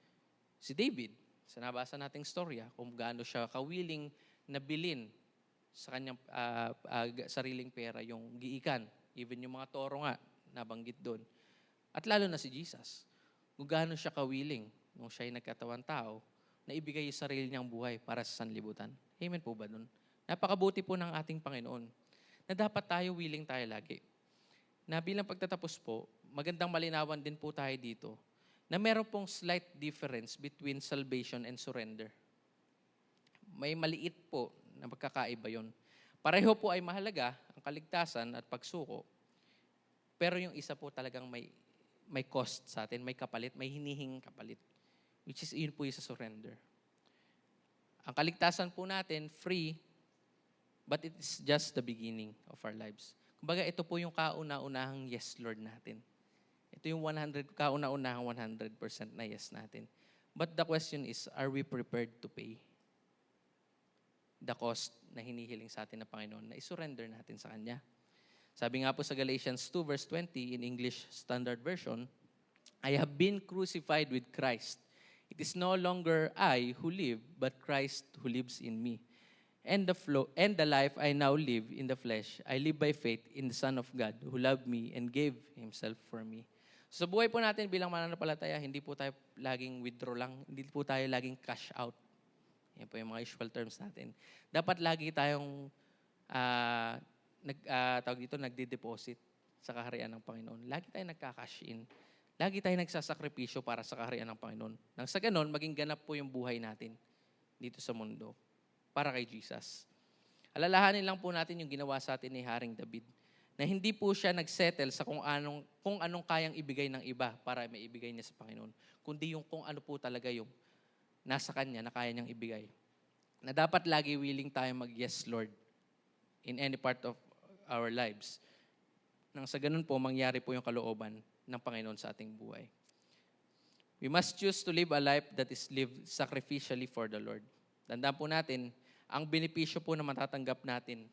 si David, sa nabasa nating storya, kung gaano siya kawiling na bilin sa kanyang sariling pera yung giikan. Even yung mga toro nga, nabanggit doon. At lalo na si Jesus, kung gaano siya kawiling nung siya'y nagkatawang tao, na ibigay yung sarili niyang buhay para sa sanlibutan. Amen po ba doon? Napakabuti po ng ating Panginoon na dapat tayo willing tayo lagi. Na bilang pagtatapos po, magandang malinawan din po tayo dito na meron pong slight difference between salvation and surrender. May maliit po na magkakaiba yon. Pareho po ay mahalaga, ang kaligtasan at pagsuko, pero yung isa po talagang may cost sa atin, may kapalit, may hinihing kapalit, which is yun po yung sa surrender. Ang kaligtasan po natin, free, but it is just the beginning of our lives. Kumbaga, ito po yung kauna-unahang yes, Lord natin. Ito yung kauna-unahang 100% na yes natin. But the question is, are we prepared to pay the cost na hinihiling sa atin ng Panginoon, na isurrender natin sa Kanya? Sabi nga po sa Galatians 2 verse 20 in English Standard Version, I have been crucified with Christ. It is no longer I who live, but Christ who lives in me. And the life I now live in the flesh, I live by faith in the Son of God who loved me and gave Himself for me. So, sa buhay po natin bilang mananampalataya, hindi po tayo laging withdraw lang, hindi po tayo laging cash out. Yan po yung mga usual terms natin. Dapat lagi tayong nagde-deposit sa kaharian ng Panginoon. Lagi tayong nagka-cash in. Lagi tayong nagsasakripisyo para sa kaharian ng Panginoon. Nang sa ganon, maging ganap po yung buhay natin dito sa mundo para kay Jesus. Alalahanin lang po natin yung ginawa sa atin ni Haring David, na hindi po siya nagsettle sa kung anong kayang ibigay ng iba para may ibigay niya sa Panginoon, kundi yung kung ano po talaga yung nasa Kanya na kaya niyang ibigay. Na dapat lagi willing tayo mag-yes, Lord, in any part of our lives. Nang sa ganun po, mangyari po yung kalooban ng Panginoon sa ating buhay. We must choose to live a life that is lived sacrificially for the Lord. Tandaan po natin, ang benepisyo po na matatanggap natin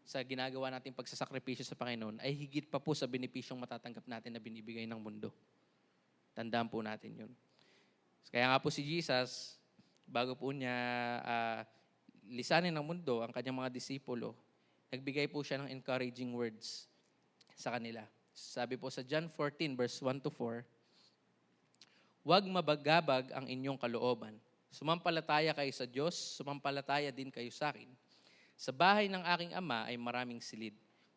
sa ginagawa nating pagsasakripisyo sa Panginoon ay higit pa po sa benepisyong matatanggap natin na binibigay ng mundo. Tandaan po natin yun. Kaya nga po si Jesus, bago po niya lisanin ng mundo ang kanyang mga disipulo, nagbigay po siya ng encouraging words sa kanila. Sabi po sa John 14 verse 1 to 4, huwag mabagabag ang inyong kalooban. Sumampalataya kayo sa Diyos, sumampalataya din kayo sa akin. Sa bahay ng aking ama ay maraming silid.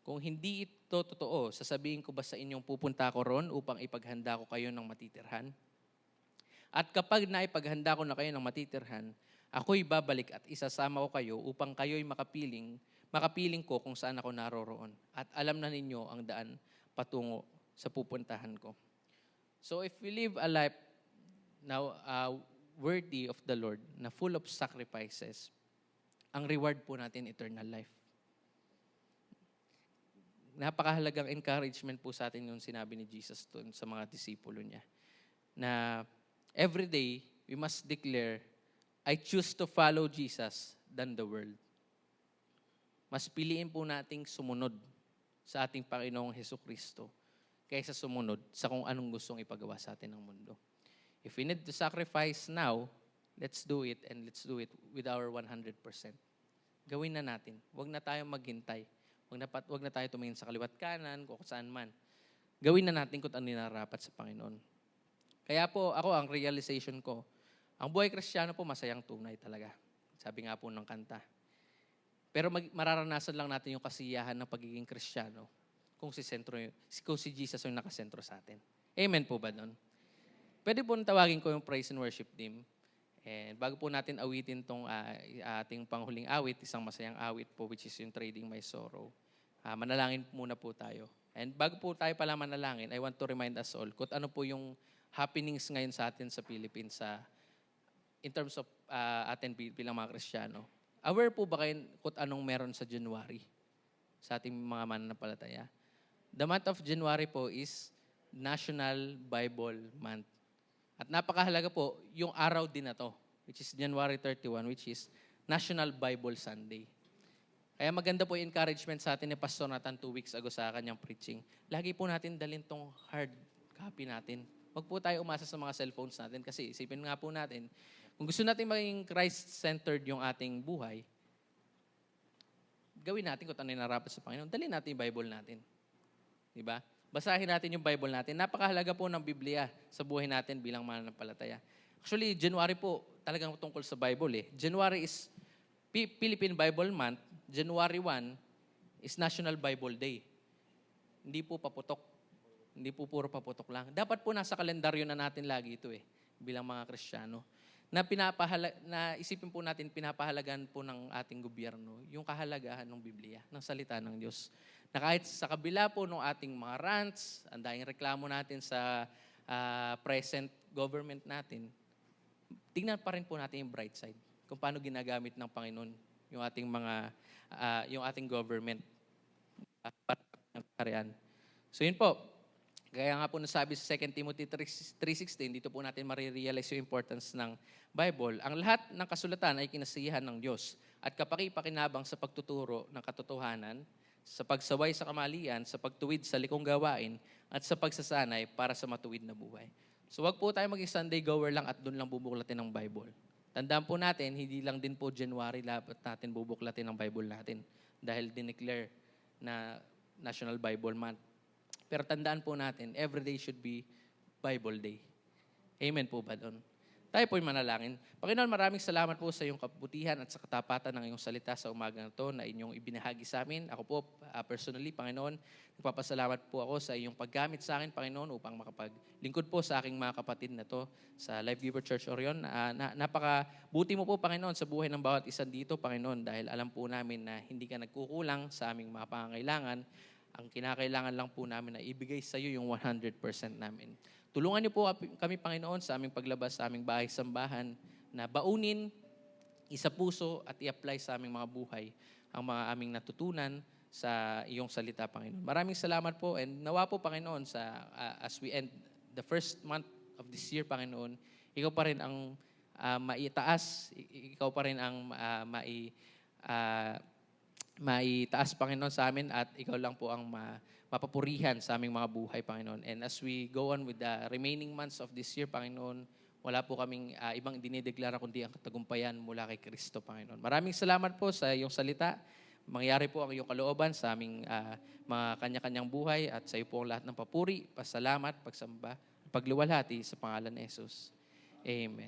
Kung hindi ito totoo, sasabihin ko ba sa inyong pupunta ako roon upang ipaghanda ko kayo ng matitirhan? At kapag naipaghanda ko na kayo ng matitirhan, ako'y babalik at isasama ko kayo upang kayo'y makapiling ko kung saan ako naroroon. At alam na ninyo ang daan patungo sa pupuntahan ko. So if we live a life now worthy of the Lord, na full of sacrifices, ang reward po natin eternal life. Napakahalagang encouragement po sa atin yung sinabi ni Jesus doon sa mga disipulo niya. Na every day, we must declare, I choose to follow Jesus than the world. Mas piliin po nating sumunod sa ating Panginoong Hesukristo kaysa sumunod sa kung anong gustong ipagawa sa atin ng mundo. If we need to sacrifice now, let's do it, and let's do it with our 100%. Gawin na natin. Huwag na tayong maghintay. Huwag na tayo tumingin sa kaliwat kanan, kung saan man. Gawin na natin kung ano nararapat sa Panginoon. Kaya po, ako, ang realization ko, ang buhay Kristiyano po, masayang tunay talaga. Sabi nga po ng kanta. Pero mararanasan lang natin yung kasiyahan ng pagiging Kristiyano kung si Jesus yung nakasentro sa atin. Amen po ba doon? Pwede po tawagin ko yung praise and worship team. And bago po natin awitin tong ating panghuling awit, isang masayang awit po, which is yung Trading My Sorrow. Manalangin muna po tayo. And bago po tayo pala manalangin, I want to remind us all kung ano po yung happenings ngayon sa atin sa Philippines in terms of atin bilang mga Kristiyano. Aware po ba kayo kung anong meron sa January sa ating mga mananampalataya? The month of January po is National Bible Month. At napakahalaga po, yung araw din na to, which is January 31, which is National Bible Sunday. Kaya maganda po yung encouragement sa atin ni Pastor Nathan 2 weeks ago sa kanyang preaching. Lagi po natin dalhin tong hard copy natin. Huwag po tayo umasa sa mga cellphones natin kasi isipin nga po natin, kung gusto natin maging Christ-centered yung ating buhay, gawin natin kung ano yung narapat sa Panginoon. Dalhin natin yung Bible natin. Diba? Basahin natin yung Bible natin. Napakahalaga po ng Biblia sa buhay natin bilang mananampalataya. Actually, January po, talagang tungkol sa Bible eh. January is Philippine Bible Month. January 1 is National Bible Day. Hindi po paputok. Hindi po puro paputok lang. Dapat po nasa kalendaryo na natin lagi ito eh, bilang mga Kristiyano. Na isipin po natin, pinapahalagan po ng ating gobyerno yung kahalagahan ng Biblia, ng salita ng Diyos. Na kahit sa kabila po ng ating mga rants, ang daing reklamo natin sa present government natin, tingnan pa rin po natin yung bright side. Kung paano ginagamit ng Panginoon yung ating government para ng kaharian. So yun po. Kaya nga po nasabi sa 2 Timothy 3:16, dito po natin marirealize yung importance ng Bible. Ang lahat ng kasulatan ay kinasiyahan ng Diyos at kapaki-pakinabang sa pagtuturo ng katotohanan, sa pagsaway sa kamalian, sa pagtuwid sa likong gawain, at sa pagsasanay para sa matuwid na buhay. So wag po tayo maging Sunday goer lang at doon lang bubuklatin ng Bible. Tandaan po natin, hindi lang din po January dapat natin bubuklatin ng Bible natin dahil dineclare na National Bible Month. Pero tandaan po natin, every day should be Bible Day. Amen po ba doon? Tayo po'y manalangin. Panginoon, maraming salamat po sa iyong kabutihan at sa katapatan ng iyong salita sa umaga na ito na inyong ibinahagi sa amin. Ako po, personally, Panginoon, nagpapasalamat po ako sa iyong paggamit sa akin, Panginoon, upang makapaglingkod po sa aking mga kapatid na to sa Life Giver Church Orion. Napakabuti mo po, Panginoon, sa buhay ng bawat isa dito, Panginoon, dahil alam po namin na hindi ka nagkukulang sa aming mga pangangailangan. Ang kinakailangan lang po namin na ibigay sa iyo yung 100% namin. Tulungan niyo po kami, Panginoon, sa aming paglabas sa aming bahay-sambahan na baunin, isa puso at i-apply sa aming mga buhay ang mga aming natutunan sa iyong salita, Panginoon. Maraming salamat po and nawa po, Panginoon, as we end the first month of this year, Panginoon, ikaw pa rin ang maitaas, ikaw pa rin ang maitaas, Panginoon, sa amin at ikaw lang po ang mapapurihan sa aming mga buhay, Panginoon. And as we go on with the remaining months of this year, Panginoon, wala po kaming ibang dinideklara kundi ang katagumpayan mula kay Kristo, Panginoon. Maraming salamat po sa iyong salita. Mangyari po ang iyong kalooban sa aming mga kanya-kanyang buhay at sa iyo po ang lahat ng papuri, pasalamat, pagsamba, pagluwalhati sa pangalan ni Jesus. Amen.